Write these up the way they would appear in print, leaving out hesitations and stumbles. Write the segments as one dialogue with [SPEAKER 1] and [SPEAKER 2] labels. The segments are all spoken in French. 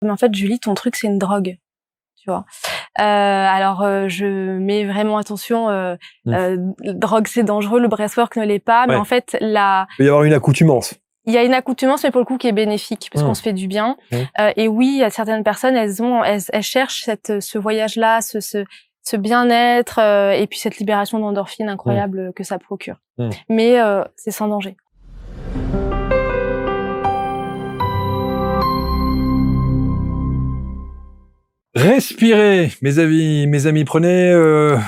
[SPEAKER 1] Mais en fait, Julie, ton truc, c'est une drogue, tu vois. Je mets vraiment attention. Drogue, c'est dangereux. Le breathwork ne l'est pas. Mais en fait,
[SPEAKER 2] il peut y avoir une accoutumance.
[SPEAKER 1] Il y a une accoutumance, mais pour le coup, qui est bénéfique, parce qu'on se fait du bien. Et oui, il y a certaines personnes, elles cherchent ce voyage-là, ce bien-être, et puis cette libération d'endorphines incroyable que ça procure. Mais c'est sans danger.
[SPEAKER 2] Respirez, mes amis, prenez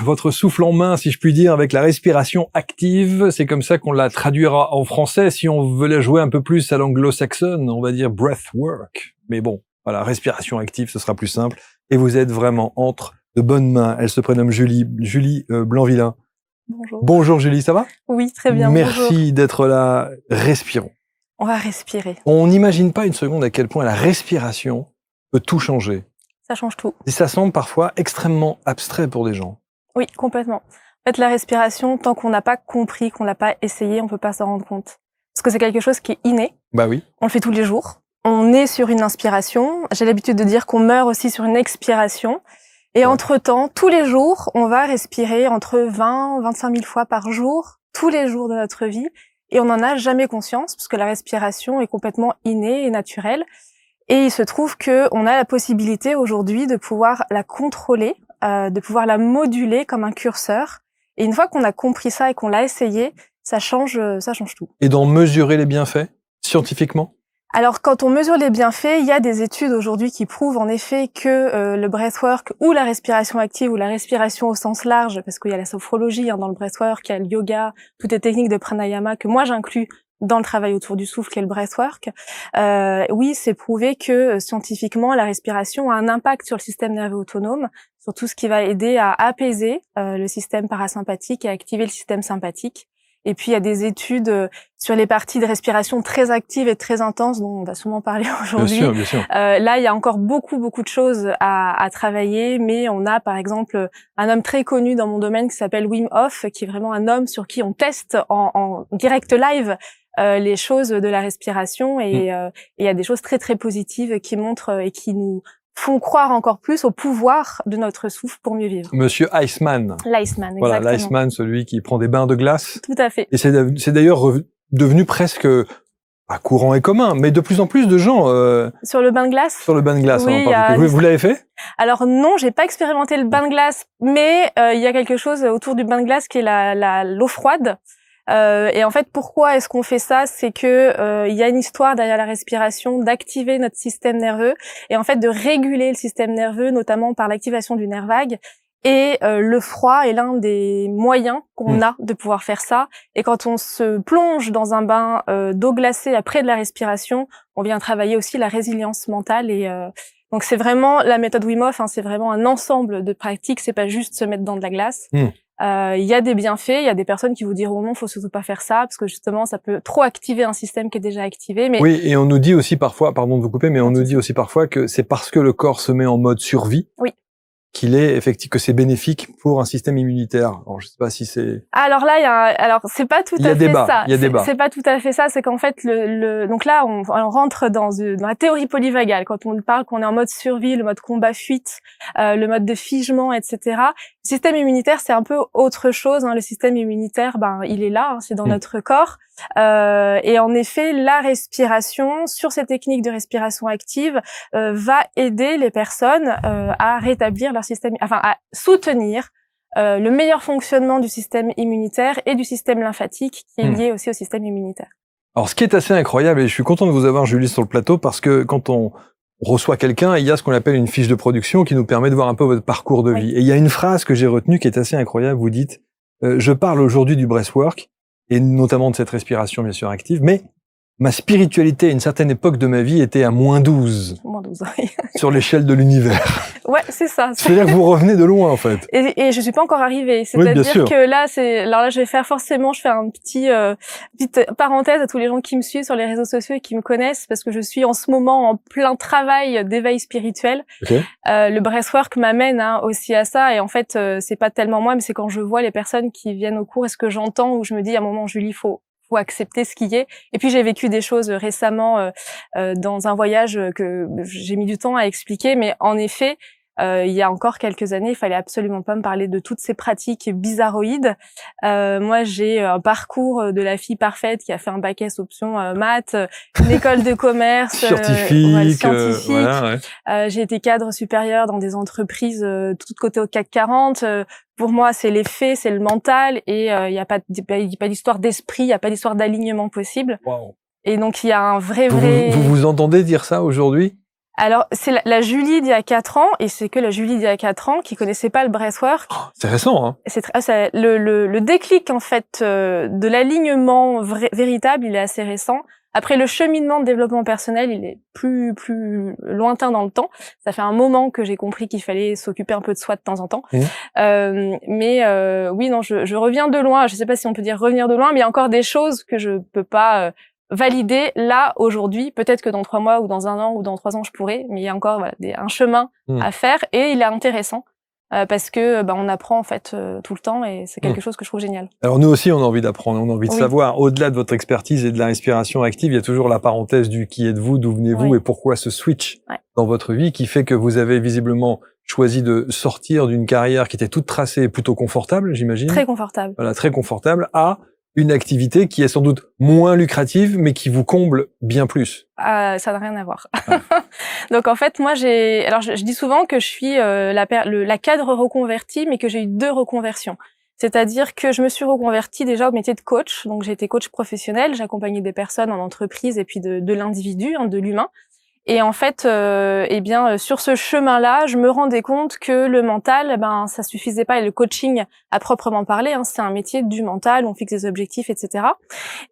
[SPEAKER 2] votre souffle en main, si je puis dire, avec la respiration active. C'est comme ça qu'on la traduira en français. Si on veut la jouer un peu plus à l'anglo-saxonne, on va dire breathwork. Mais bon, voilà, respiration active, ce sera plus simple. Et vous êtes vraiment entre de bonnes mains. Elle se prénomme Julie Blanc-Villain.
[SPEAKER 1] Bonjour.
[SPEAKER 2] Bonjour Julie, ça va?
[SPEAKER 1] Oui, très bien.
[SPEAKER 2] Merci d'être là. Respirons.
[SPEAKER 1] On va respirer.
[SPEAKER 2] On n'imagine pas une seconde à quel point la respiration peut tout changer.
[SPEAKER 1] Ça change tout.
[SPEAKER 2] Et ça semble parfois extrêmement abstrait pour des gens.
[SPEAKER 1] Oui, complètement. En fait, la respiration, tant qu'on n'a pas compris, qu'on l'a pas essayé, on peut pas s'en rendre compte. Parce que c'est quelque chose qui est inné.
[SPEAKER 2] Bah oui.
[SPEAKER 1] On le fait tous les jours. On est sur une inspiration. J'ai l'habitude de dire qu'on meurt aussi sur une expiration. Et entre-temps, tous les jours, on va respirer entre 20 et 25 000 fois par jour, tous les jours de notre vie. Et on n'en a jamais conscience, parce que la respiration est complètement innée et naturelle. Et il se trouve qu'on a la possibilité aujourd'hui de pouvoir la contrôler, de pouvoir la moduler comme un curseur. Et une fois qu'on a compris ça et qu'on l'a essayé, ça change tout.
[SPEAKER 2] Et d'en mesurer les bienfaits, scientifiquement?
[SPEAKER 1] Alors, quand on mesure les bienfaits, il y a des études aujourd'hui qui prouvent en effet que le breathwork ou la respiration active ou la respiration au sens large, parce qu'il y a la sophrologie dans le breathwork, il y a le yoga, toutes les techniques de pranayama que moi j'inclus dans le travail autour du souffle, qui est le breathwork. Oui, c'est prouvé que scientifiquement, la respiration a un impact sur le système nerveux autonome, sur tout ce qui va aider à apaiser le système parasympathique et activer le système sympathique. Et puis, il y a des études sur les parties de respiration très actives et très intenses, dont on va sûrement parler aujourd'hui.
[SPEAKER 2] Bien sûr.
[SPEAKER 1] Là, il y a encore beaucoup de choses à travailler, mais on a, par exemple, un homme très connu dans mon domaine qui s'appelle Wim Hof, qui est vraiment un homme sur qui on teste en direct live les choses de la respiration. Et il y a des choses très, très positives qui montrent et qui nous font croire encore plus au pouvoir de notre souffle pour mieux vivre.
[SPEAKER 2] Monsieur Iceman.
[SPEAKER 1] L'Iceman, exactement.
[SPEAKER 2] Voilà, l'Iceman, celui qui prend des bains de glace.
[SPEAKER 1] Tout à fait.
[SPEAKER 2] Et c'est d'ailleurs devenu presque courant et commun, mais de plus en plus de gens...
[SPEAKER 1] Sur le bain de glace?
[SPEAKER 2] Sur le bain de glace,
[SPEAKER 1] oui,
[SPEAKER 2] vous l'avez fait?
[SPEAKER 1] Alors non, j'ai pas expérimenté le bain de glace, mais il y a quelque chose autour du bain de glace qui est l'eau froide. Et en fait, pourquoi est-ce qu'on fait ça? C'est que il y a une histoire derrière la respiration, d'activer notre système nerveux et en fait de réguler le système nerveux, notamment par l'activation du nerf vague. Et le froid est l'un des moyens qu'on a de pouvoir faire ça. Et quand on se plonge dans un bain d'eau glacée après de la respiration, on vient travailler aussi la résilience mentale. Et donc c'est vraiment la méthode Wim Hof, c'est vraiment un ensemble de pratiques. C'est pas juste se mettre dans de la glace. Il y a des bienfaits, il y a des personnes qui vous diront non, faut surtout pas faire ça parce que justement ça peut trop activer un système qui est déjà activé. Mais
[SPEAKER 2] oui, et on nous dit aussi parfois, pardon de vous couper, mais on nous dit aussi parfois que c'est parce que le corps se met en mode survie.
[SPEAKER 1] Oui.
[SPEAKER 2] Qu'il est effectivement que c'est bénéfique pour un système immunitaire. Alors je sais pas si c'est.
[SPEAKER 1] Alors là, c'est pas tout à fait ça.
[SPEAKER 2] Il y a débat.
[SPEAKER 1] C'est pas tout à fait ça. C'est qu'en fait donc là, on rentre dans la théorie polyvagale quand on parle qu'on est en mode survie, le mode combat-fuite, le mode de figement, etc. Le système immunitaire, c'est un peu autre chose. Le système immunitaire, il est là, c'est dans notre corps. Et en effet, la respiration, sur ces techniques de respiration active, va aider les personnes à rétablir leur système, à soutenir le meilleur fonctionnement du système immunitaire et du système lymphatique qui est lié aussi au système immunitaire.
[SPEAKER 2] Alors, ce qui est assez incroyable, et je suis content de vous avoir, Julie, sur le plateau, parce que quand on reçoit quelqu'un, il y a ce qu'on appelle une fiche de production qui nous permet de voir un peu votre parcours de vie. Et il y a une phrase que j'ai retenue qui est assez incroyable. Vous dites, je parle aujourd'hui du breathwork, et notamment de cette respiration, bien sûr, active, mais ma spiritualité, à une certaine époque de ma vie, était à -12.
[SPEAKER 1] -12, oui.
[SPEAKER 2] Sur l'échelle de l'univers.
[SPEAKER 1] Ouais, c'est ça.
[SPEAKER 2] C'est-à-dire que vous revenez de loin, en fait.
[SPEAKER 1] Et je suis pas encore arrivée. C'est-à-dire que là, je vais faire forcément, je fais un petite parenthèse à tous les gens qui me suivent sur les réseaux sociaux et qui me connaissent, parce que je suis en ce moment en plein travail d'éveil spirituel.
[SPEAKER 2] Okay.
[SPEAKER 1] Le breathwork m'amène aussi à ça. Et en fait, c'est pas tellement moi, mais c'est quand je vois les personnes qui viennent au cours et ce que j'entends, où je me dis à un moment, Julie, faut faut accepter ce qui est. Et puis j'ai vécu des choses récemment dans un voyage que j'ai mis du temps à expliquer, mais en effet, il y a encore quelques années, il fallait absolument pas me parler de toutes ces pratiques bizarroïdes. Moi, j'ai un parcours de la fille parfaite qui a fait un bac S option maths, une école de commerce
[SPEAKER 2] scientifique.
[SPEAKER 1] Voilà, ouais. J'ai été cadre supérieur dans des entreprises toutes cotées au CAC 40. Pour moi, c'est les faits, c'est le mental, et il y a pas d'histoire d'esprit, il y a pas d'histoire d'alignement possible.
[SPEAKER 2] Wow.
[SPEAKER 1] Et donc il y a un vrai.
[SPEAKER 2] Vous entendez dire ça aujourd'hui?
[SPEAKER 1] Alors, c'est la Julie d'il y a 4 ans, et c'est que la Julie d'il y a 4 ans qui connaissait pas le breathwork.
[SPEAKER 2] Oh, c'est récent, hein.
[SPEAKER 1] C'est le déclic, en fait, de l'alignement véritable, il est assez récent. Après, le cheminement de développement personnel, il est plus lointain dans le temps. Ça fait un moment que j'ai compris qu'il fallait s'occuper un peu de soi de temps en temps. Mais oui, non, je reviens de loin. Je sais pas si on peut dire revenir de loin, mais il y a encore des choses que je peux pas valider là aujourd'hui. Peut-être que dans 3 mois ou dans 1 an ou dans 3 ans je pourrais, mais il y a encore un chemin à faire, et il est intéressant parce que on apprend en fait tout le temps, et c'est quelque chose que je trouve génial.
[SPEAKER 2] Alors nous aussi on a envie d'apprendre, on a envie de savoir. Au-delà de votre expertise et de la respiration active, il y a toujours la parenthèse du qui êtes-vous, d'où venez-vous et pourquoi ce switch dans votre vie qui fait que vous avez visiblement choisi de sortir d'une carrière qui était toute tracée et plutôt confortable, j'imagine.
[SPEAKER 1] Très confortable.
[SPEAKER 2] Voilà, très confortable, à une activité qui est sans doute moins lucrative, mais qui vous comble bien plus.
[SPEAKER 1] Ça n'a rien à voir. Donc en fait, moi je dis souvent que je suis la cadre reconvertie, mais que j'ai eu 2 reconversions. C'est-à-dire que je me suis reconvertie déjà au métier de coach. Donc j'ai été coach professionnel, j'accompagnais des personnes en entreprise et puis de l'individu, de l'humain. Et en fait, sur ce chemin-là, je me rendais compte que le mental, ça suffisait pas. Et le coaching, à proprement parler, c'est un métier du mental, on fixe des objectifs, etc.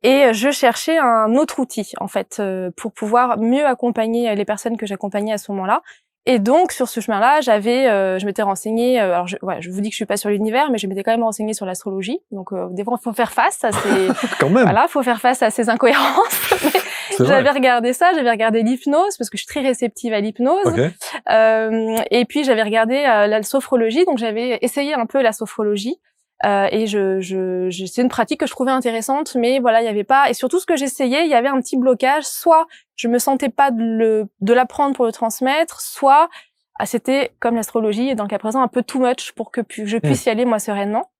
[SPEAKER 1] Et je cherchais un autre outil, en fait, pour pouvoir mieux accompagner les personnes que j'accompagnais à ce moment-là. Et donc, sur ce chemin-là, je m'étais renseignée, alors je vous dis que je suis pas sur l'univers, mais je m'étais quand même renseignée sur l'astrologie. Donc, des fois, il faut faire face à ces,
[SPEAKER 2] quand même.
[SPEAKER 1] Voilà, faut faire face à ces incohérences. J'avais regardé ça, j'avais regardé l'hypnose, parce que je suis très réceptive à l'hypnose. Et puis, j'avais regardé la sophrologie, donc j'avais essayé un peu la sophrologie. Et c'est une pratique que je trouvais intéressante, mais voilà, il y avait pas, et surtout ce que j'essayais, il y avait un petit blocage, soit je me sentais pas de l'apprendre pour le transmettre, soit c'était comme l'astrologie, dans le cas présent, un peu too much pour que je puisse y aller moi sereinement.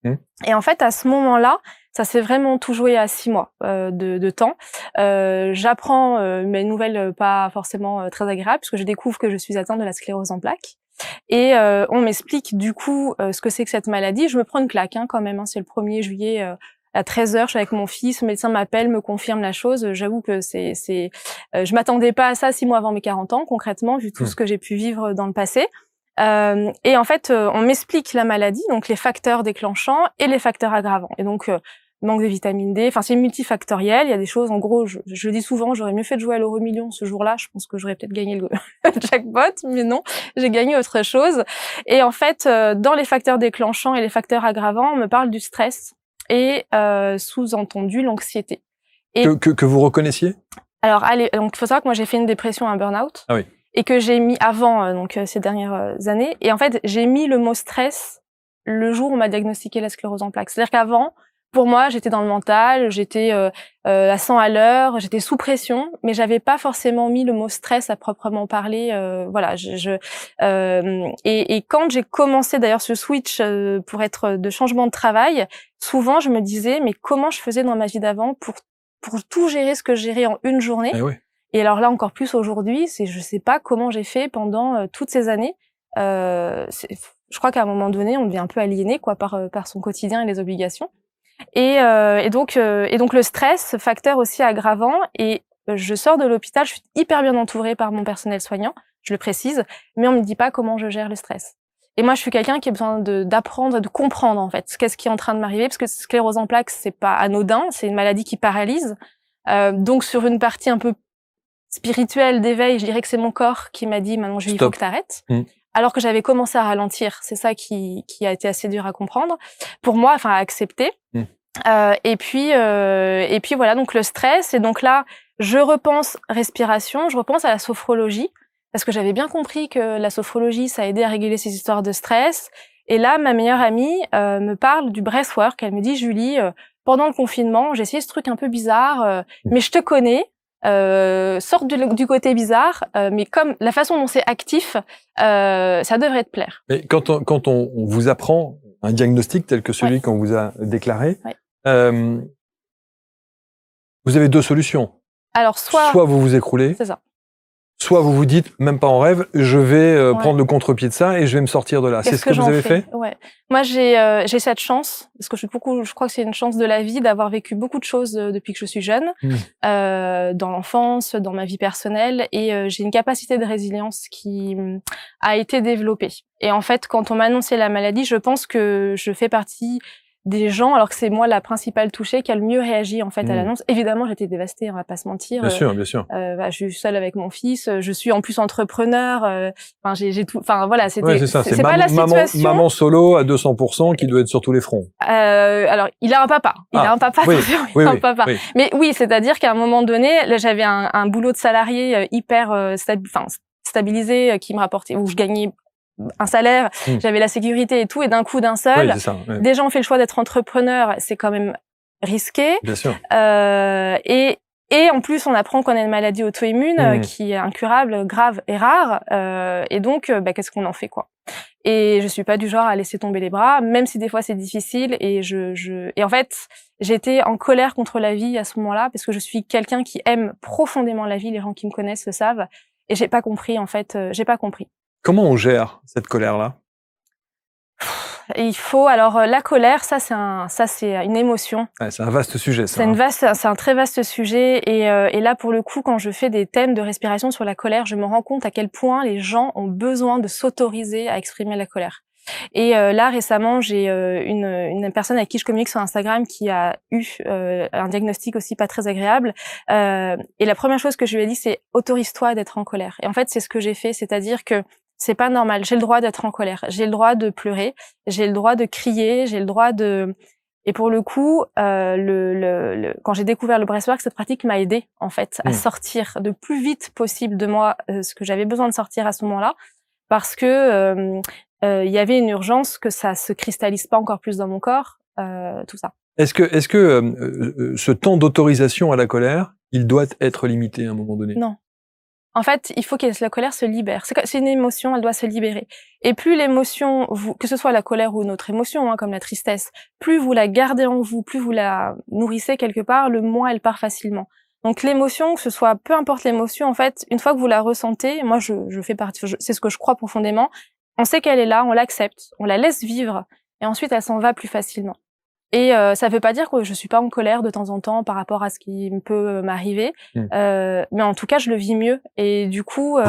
[SPEAKER 1] Et en fait, à ce moment-là, ça s'est vraiment tout joué à 6 mois de temps. J'apprends mes nouvelles pas forcément très agréables, puisque je découvre que je suis atteinte de la sclérose en plaques. Et on m'explique du coup ce que c'est que cette maladie. Je me prends une claque quand même. C'est le 1er juillet à 13h, je suis avec mon fils, le médecin m'appelle, me confirme la chose. J'avoue que je m'attendais pas à ça 6 mois avant mes 40 ans, concrètement, vu tout ce que j'ai pu vivre dans le passé. Et en fait, on m'explique la maladie, donc les facteurs déclenchants et les facteurs aggravants. Et donc, manque de vitamine D, c'est multifactoriel. Il y a des choses, en gros, je le dis souvent, j'aurais mieux fait de jouer à l'euro-million ce jour-là. Je pense que j'aurais peut-être gagné le jackpot, mais non, j'ai gagné autre chose. Et en fait, dans les facteurs déclenchants et les facteurs aggravants, on me parle du stress et sous-entendu l'anxiété. Et
[SPEAKER 2] que vous reconnaissiez?
[SPEAKER 1] Alors, donc il faut savoir que moi j'ai fait une dépression, un burn-out.
[SPEAKER 2] Ah oui.
[SPEAKER 1] Et que j'ai mis avant ces dernières années. Et en fait, j'ai mis le mot stress le jour où on m'a diagnostiqué la sclérose en plaques. C'est-à-dire qu'avant, pour moi, j'étais dans le mental, j'étais à 100 à l'heure, j'étais sous pression, mais j'avais pas forcément mis le mot stress à proprement parler. Voilà. Et quand j'ai commencé d'ailleurs ce switch pour être de changement de travail, souvent je me disais mais comment je faisais dans ma vie d'avant pour tout gérer ce que je gérais en une journée.
[SPEAKER 2] Eh oui.
[SPEAKER 1] Et alors là, encore plus aujourd'hui, je sais pas comment j'ai fait pendant toutes ces années. Je crois qu'à un moment donné, on devient un peu aliéné, par son quotidien et les obligations. Et donc le stress, facteur aussi aggravant. Et je sors de l'hôpital, je suis hyper bien entourée par mon personnel soignant, je le précise, mais on me dit pas comment je gère le stress. Et moi, je suis quelqu'un qui a besoin d'apprendre, de comprendre en fait qu'est-ce qui est en train de m'arriver, parce que sclérose en plaques, c'est pas anodin, c'est une maladie qui paralyse. Donc sur une partie un peu spirituelle d'éveil, je dirais que c'est mon corps qui m'a dit maintenant il faut que t'arrêtes. Alors que j'avais commencé à ralentir, c'est ça qui a été assez dur à comprendre pour moi, à accepter. Et puis voilà, donc le stress. Et donc là, je repense respiration, je repense à la sophrologie parce que j'avais bien compris que la sophrologie, ça aidait à réguler ces histoires de stress. Et là, ma meilleure amie me parle du breathwork. Elle me dit, Julie, pendant le confinement, j'ai essayé ce truc un peu bizarre, mais je te connais, sors du côté bizarre, mais comme la façon dont c'est actif, ça devrait te plaire.
[SPEAKER 2] Mais quand on vous apprend un diagnostic tel que celui qu'on vous a déclaré, vous avez deux solutions.
[SPEAKER 1] Alors, soit
[SPEAKER 2] vous vous écroulez,
[SPEAKER 1] c'est ça.
[SPEAKER 2] Soit vous vous dites, même pas en rêve, je vais prendre le contre-pied de ça et je vais me sortir de là. C'est ce que vous avez fait?
[SPEAKER 1] Ouais. Moi, j'ai cette chance, parce que je crois que c'est une chance de la vie d'avoir vécu beaucoup de choses depuis que je suis jeune, dans l'enfance, dans ma vie personnelle, et j'ai une capacité de résilience qui a été développée. Et en fait, quand on m'a annoncé la maladie, je pense que je fais partie des gens, alors que c'est moi la principale touchée, qui a le mieux réagi en fait à l'annonce. Évidemment, j'étais dévastée, on va pas se mentir.
[SPEAKER 2] Bien sûr, bien sûr.
[SPEAKER 1] Je suis seule avec mon fils, je suis en plus entrepreneur. Enfin, j'ai tout. Enfin voilà, c'était.
[SPEAKER 2] Ouais, c'est
[SPEAKER 1] pas la situation.
[SPEAKER 2] Maman solo à 200% qui doit être sur tous les fronts.
[SPEAKER 1] Alors, il a un papa. Il a un papa.
[SPEAKER 2] Oui,
[SPEAKER 1] il a un papa. Oui. Mais oui, c'est-à-dire qu'à un moment donné, là, j'avais un boulot de salarié hyper stabilisé qui me rapportait, où je gagnais un salaire, j'avais la sécurité et tout, et d'un coup, d'un seul, déjà on fait le choix d'être entrepreneur, c'est quand même risqué.
[SPEAKER 2] Bien sûr.
[SPEAKER 1] Et en plus, on apprend qu'on a une maladie auto-immune qui est incurable, grave et rare. Et donc, qu'est-ce qu'on en fait, quoi? Et je suis pas du genre à laisser tomber les bras, même si des fois c'est difficile. Et et en fait, j'étais en colère contre la vie à ce moment-là, parce que je suis quelqu'un qui aime profondément la vie. Les gens qui me connaissent le savent. Et j'ai pas compris, en fait. J'ai pas compris.
[SPEAKER 2] Comment on gère cette colère-là?
[SPEAKER 1] Il faut, alors la colère, ça c'est une émotion.
[SPEAKER 2] Ouais, c'est un vaste sujet, ça.
[SPEAKER 1] C'est un très vaste sujet, et là pour le coup, quand je fais des thèmes de respiration sur la colère, je me rends compte à quel point les gens ont besoin de s'autoriser à exprimer la colère. Et là récemment, j'ai une personne avec qui je communique sur Instagram qui a eu un diagnostic aussi pas très agréable. Et la première chose que je lui ai dit, c'est autorise-toi d'être en colère. Et en fait, c'est ce que j'ai fait, c'est-à-dire que c'est pas normal. J'ai le droit d'être en colère. J'ai le droit de pleurer. J'ai le droit de crier. J'ai le droit de. Et pour le coup, quand j'ai découvert le breathwork, cette pratique m'a aidée en fait à sortir le plus vite possible de moi ce que j'avais besoin de sortir à ce moment-là, parce que il y avait une urgence que ça se cristallise pas encore plus dans mon corps, tout ça.
[SPEAKER 2] Est-ce que ce temps d'autorisation à la colère, il doit être limité à un moment donné?
[SPEAKER 1] Non. En fait, il faut que la colère se libère. C'est une émotion, elle doit se libérer. Et plus l'émotion, que ce soit la colère ou une autre émotion, comme la tristesse, plus vous la gardez en vous, plus vous la nourrissez quelque part, le moins elle part facilement. Donc l'émotion, que ce soit, peu importe l'émotion, en fait, une fois que vous la ressentez, moi je fais partie, c'est ce que je crois profondément, on sait qu'elle est là, on l'accepte, on la laisse vivre, et ensuite elle s'en va plus facilement. Et ça veut pas dire que je suis pas en colère de temps en temps par rapport à ce qui peut m'arriver, mais en tout cas je le vis mieux, et du coup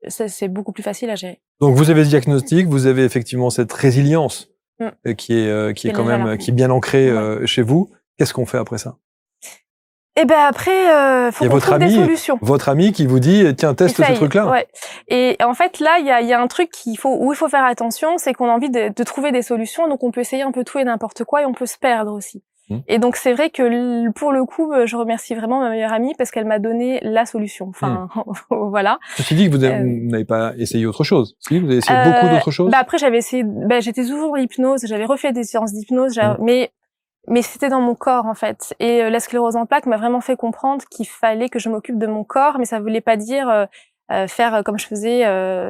[SPEAKER 1] c'est beaucoup plus facile à gérer.
[SPEAKER 2] Donc vous avez ce diagnostic, vous avez effectivement cette résilience qui est quand même qui est bien ancrée chez vous. Qu'est-ce qu'on fait après ça?
[SPEAKER 1] Et ben après, faut qu'on trouve des solutions.
[SPEAKER 2] Votre ami qui vous dit tiens, teste ce truc-là.
[SPEAKER 1] Ouais. Et en fait là, il y a un truc où il faut faire attention, c'est qu'on a envie de trouver des solutions, donc on peut essayer un peu tout et n'importe quoi, et on peut se perdre aussi. Et donc c'est vrai que pour le coup, je remercie vraiment ma meilleure amie parce qu'elle m'a donné la solution. Enfin voilà.
[SPEAKER 2] Ceci dit que vous n'avez pas essayé autre chose. Si, vous avez essayé beaucoup d'autres choses.
[SPEAKER 1] Après j'avais essayé, j'étais toujours dans l'hypnose, j'avais refait des séances d'hypnose, mais c'était dans mon corps en fait. Et la sclérose en plaques m'a vraiment fait comprendre qu'il fallait que je m'occupe de mon corps, mais ça voulait pas dire faire comme je faisais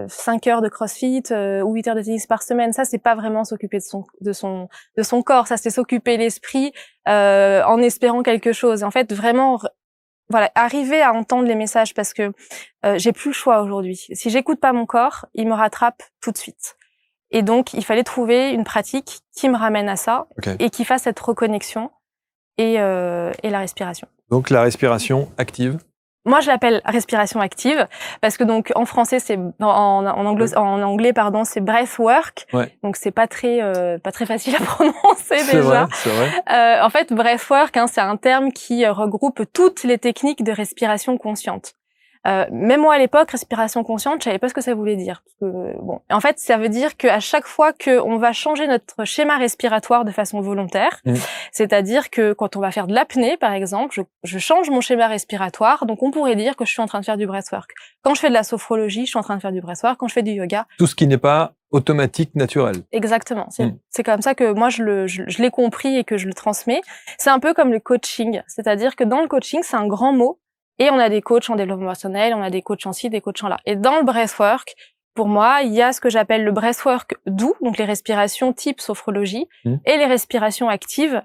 [SPEAKER 1] 5 heures de crossfit ou 8 heures de tennis par semaine. Ça c'est pas vraiment s'occuper de son corps, ça c'est s'occuper l'esprit en espérant quelque chose. En fait vraiment voilà, arriver à entendre les messages, parce que j'ai plus le choix aujourd'hui. Si j'écoute pas mon corps, il me rattrape tout de suite. Et donc, il fallait trouver une pratique qui me ramène à ça et qui fasse cette reconnexion et la respiration.
[SPEAKER 2] Donc, la respiration active.
[SPEAKER 1] Moi, je l'appelle respiration active parce que donc en français, c'est en anglais pardon, c'est breathwork. Donc c'est pas très facile à prononcer déjà.
[SPEAKER 2] C'est vrai.
[SPEAKER 1] En fait, breathwork, c'est un terme qui regroupe toutes les techniques de respiration consciente. Même moi à l'époque, respiration consciente, je savais pas ce que ça voulait dire. Parce que, bon, en fait, ça veut dire qu'à chaque fois qu'on va changer notre schéma respiratoire de façon volontaire, c'est-à-dire que quand on va faire de l'apnée, par exemple, je change mon schéma respiratoire, donc on pourrait dire que je suis en train de faire du breathwork. Quand je fais de la sophrologie, je suis en train de faire du breathwork. Quand je fais du yoga,
[SPEAKER 2] tout ce qui n'est pas automatique, naturel.
[SPEAKER 1] Exactement. C'est comme ça que moi je l'ai compris et que je le transmets. C'est un peu comme le coaching, c'est-à-dire que dans le coaching, c'est un grand mot. Et on a des coachs en développement personnel, on a des coachs en ci, des coachs en là. Et dans le breathwork, pour moi, il y a ce que j'appelle le breathwork doux, donc les respirations type sophrologie, et les respirations actives,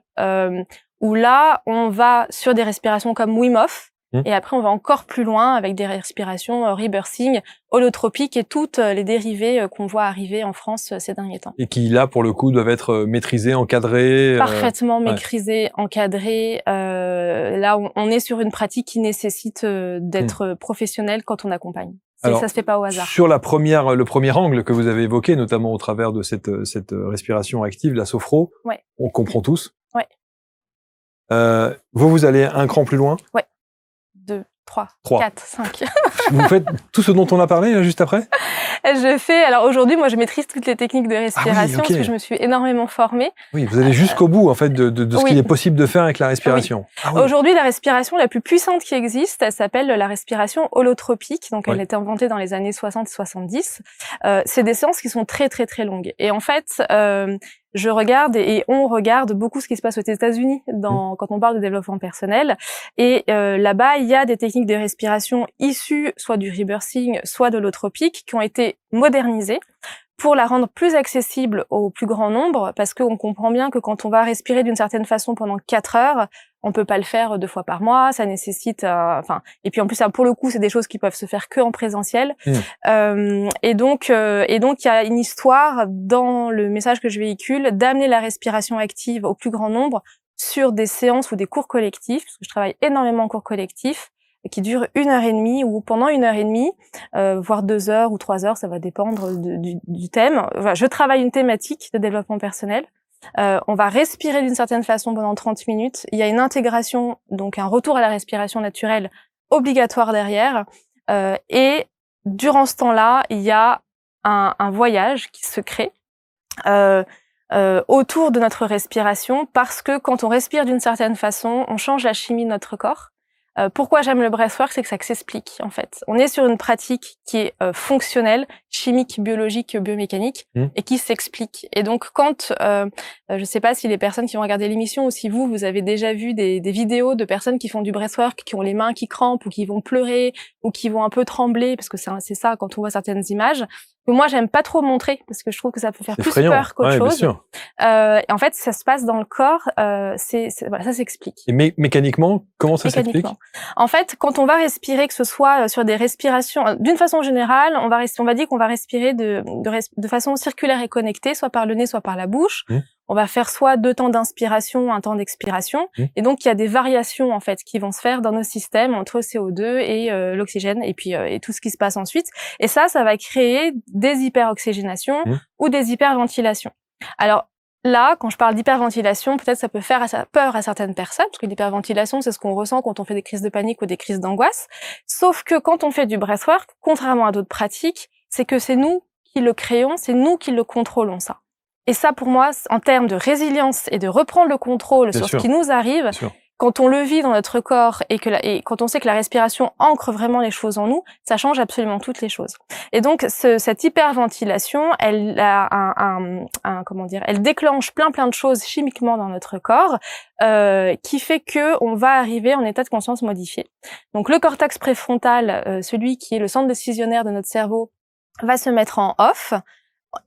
[SPEAKER 1] où là, on va sur des respirations comme Wim Hof, et après, on va encore plus loin avec des respirations rebirthing, holotropiques et toutes les dérivés qu'on voit arriver en France ces derniers temps.
[SPEAKER 2] Et qui, là, pour le coup, doivent être maîtrisés, encadrés.
[SPEAKER 1] Parfaitement maîtrisés, encadrés. Là, on est sur une pratique qui nécessite d'être professionnel quand on accompagne. Alors, ça se fait pas au hasard.
[SPEAKER 2] Sur le premier angle que vous avez évoqué, notamment au travers de cette respiration active, la sophro, on comprend tous.
[SPEAKER 1] Ouais.
[SPEAKER 2] Vous allez un cran plus loin.
[SPEAKER 1] Ouais. 2, 3, 4, 5.
[SPEAKER 2] Vous faites tout ce dont on a parlé juste après?
[SPEAKER 1] Alors aujourd'hui, moi, je maîtrise toutes les techniques de respiration parce que je me suis énormément formée.
[SPEAKER 2] Oui, vous allez jusqu'au bout, en fait, de ce qu'il est possible de faire avec la respiration.
[SPEAKER 1] Aujourd'hui, la respiration la plus puissante qui existe, elle s'appelle la respiration holotropique. Donc, elle a été inventée dans les années 60-70. C'est des séances qui sont très, très, très longues. Et en fait, je regarde et on regarde beaucoup ce qui se passe aux États-Unis quand on parle de développement personnel. Et là-bas, il y a des techniques de respiration issues soit du rebirthing, soit de l'holotropique qui ont été modernisées pour la rendre plus accessible au plus grand nombre, parce qu'on comprend bien que quand on va respirer d'une certaine façon pendant 4 heures, on peut pas le faire 2 fois par mois, ça nécessite, et puis en plus, pour le coup, c'est des choses qui peuvent se faire que en présentiel. Et donc, il y a une histoire dans le message que je véhicule d'amener la respiration active au plus grand nombre sur des séances ou des cours collectifs, parce que je travaille énormément en cours collectifs, qui dure 1h30 ou pendant 1h30, voire 2 heures ou 3 heures, ça va dépendre du thème. Enfin, je travaille une thématique de développement personnel. On va respirer d'une certaine façon pendant 30 minutes. Il y a une intégration, donc un retour à la respiration naturelle obligatoire derrière. Et durant ce temps-là, il y a un voyage qui se crée autour de notre respiration, parce que quand on respire d'une certaine façon, on change la chimie de notre corps. Pourquoi j'aime le breathwork, c'est que ça s'explique, en fait. On est sur une pratique qui est fonctionnelle, chimique, biologique, biomécanique, et qui s'explique. Et donc, quand, je sais pas si les personnes qui vont regarder l'émission ou si vous avez déjà vu des vidéos de personnes qui font du breathwork, qui ont les mains qui crampent ou qui vont pleurer ou qui vont un peu trembler, parce que c'est ça quand on voit certaines images, que moi j'aime pas trop montrer parce que je trouve que ça peut faire plus peur qu'autre chose. Et en fait, ça se passe dans le corps, voilà, ça s'explique.
[SPEAKER 2] Et mécaniquement, comment ça s'explique?
[SPEAKER 1] En fait, quand on va respirer, que ce soit sur des respirations, d'une façon générale, on va dire qu'on va respirer de façon circulaire et connectée, soit par le nez, soit par la bouche. On va faire soit 2 temps d'inspiration, 1 temps d'expiration. Et donc, il y a des variations, en fait, qui vont se faire dans nos systèmes entre le CO2 et l'oxygène, et puis et tout ce qui se passe ensuite. Et ça va créer des hyperoxygénations ou des hyperventilations. Alors, là, quand je parle d'hyperventilation, peut-être ça peut faire peur à certaines personnes, parce que l'hyperventilation, c'est ce qu'on ressent quand on fait des crises de panique ou des crises d'angoisse. Sauf que quand on fait du breathwork, contrairement à d'autres pratiques, c'est que c'est nous qui le créons, c'est nous qui le contrôlons, ça. Et ça, pour moi, en termes de résilience et de reprendre le contrôle sur ce qui nous arrive, quand on le vit dans notre corps et quand on sait que la respiration ancre vraiment les choses en nous, ça change absolument toutes les choses. Et donc, cette hyperventilation, elle a elle déclenche plein de choses chimiquement dans notre corps, qui fait que on va arriver en état de conscience modifié. Donc, le cortex préfrontal, celui qui est le centre décisionnaire de notre cerveau, va se mettre en off.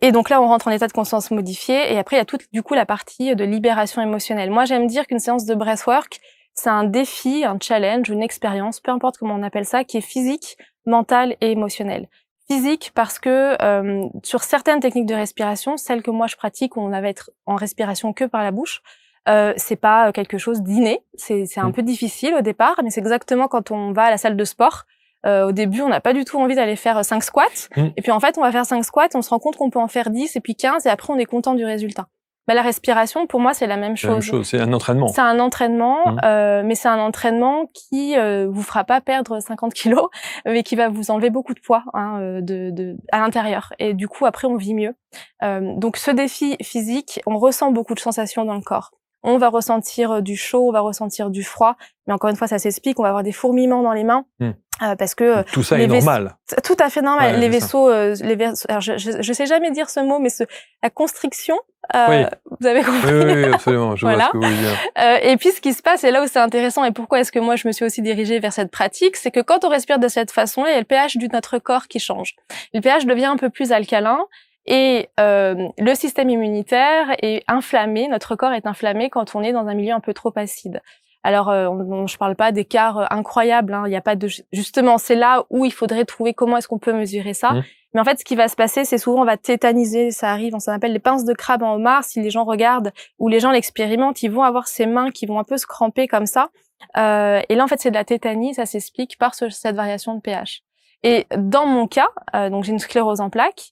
[SPEAKER 1] Et donc là, on rentre en état de conscience modifié. Et après, il y a toute, du coup, la partie de libération émotionnelle. Moi, j'aime dire qu'une séance de breathwork, c'est un défi, un challenge, une expérience, peu importe comment on appelle ça, qui est physique, mentale et émotionnelle. Physique parce que sur certaines techniques de respiration, celles que moi je pratique, où on va être en respiration que par la bouche, c'est pas quelque chose d'inné. C'est un peu difficile au départ, mais c'est exactement quand on va à la salle de sport. Au début, on n'a pas du tout envie d'aller faire 5 squats. Et puis, en fait, on va faire 5 squats, on se rend compte qu'on peut en faire 10 et puis 15 et après, on est content du résultat. La respiration, pour moi, c'est la même chose.
[SPEAKER 2] C'est un entraînement.
[SPEAKER 1] C'est un entraînement, mais c'est un entraînement qui vous fera pas perdre 50 kilos, mais qui va vous enlever beaucoup de poids à l'intérieur. Et du coup, après, on vit mieux. Donc, ce défi physique, on ressent beaucoup de sensations dans le corps. On va ressentir du chaud, on va ressentir du froid, mais encore une fois, ça s'explique. On va avoir des fourmillements dans les mains. Parce que
[SPEAKER 2] tout ça est normal.
[SPEAKER 1] Tout à fait normal. Ouais, les vaisseaux, alors je sais jamais dire ce mot, mais la constriction,
[SPEAKER 2] oui.
[SPEAKER 1] Vous avez compris.
[SPEAKER 2] Oui, absolument. Je vois ce que vous voulez dire.
[SPEAKER 1] Et puis, ce qui se passe, et là où c'est intéressant, et pourquoi est-ce que moi je me suis aussi dirigée vers cette pratique, c'est que quand on respire de cette façon, il y a le pH de notre corps qui change. Le pH devient un peu plus alcalin. Et le système immunitaire est inflammé, notre corps est inflammé quand on est dans un milieu un peu trop acide. Alors, je parle pas d'écart incroyable, hein, il y a pas de justement, c'est là où il faudrait trouver comment est-ce qu'on peut mesurer ça. Mais en fait, ce qui va se passer, c'est souvent on va tétaniser, ça arrive, on s'appelle les pinces de crabe en homard. Si les gens regardent ou les gens l'expérimentent, ils vont avoir ces mains qui vont un peu se cramper comme ça. Et là, en fait, c'est de la tétanie, ça s'explique par cette variation de pH. Et dans mon cas, donc j'ai une sclérose en plaques.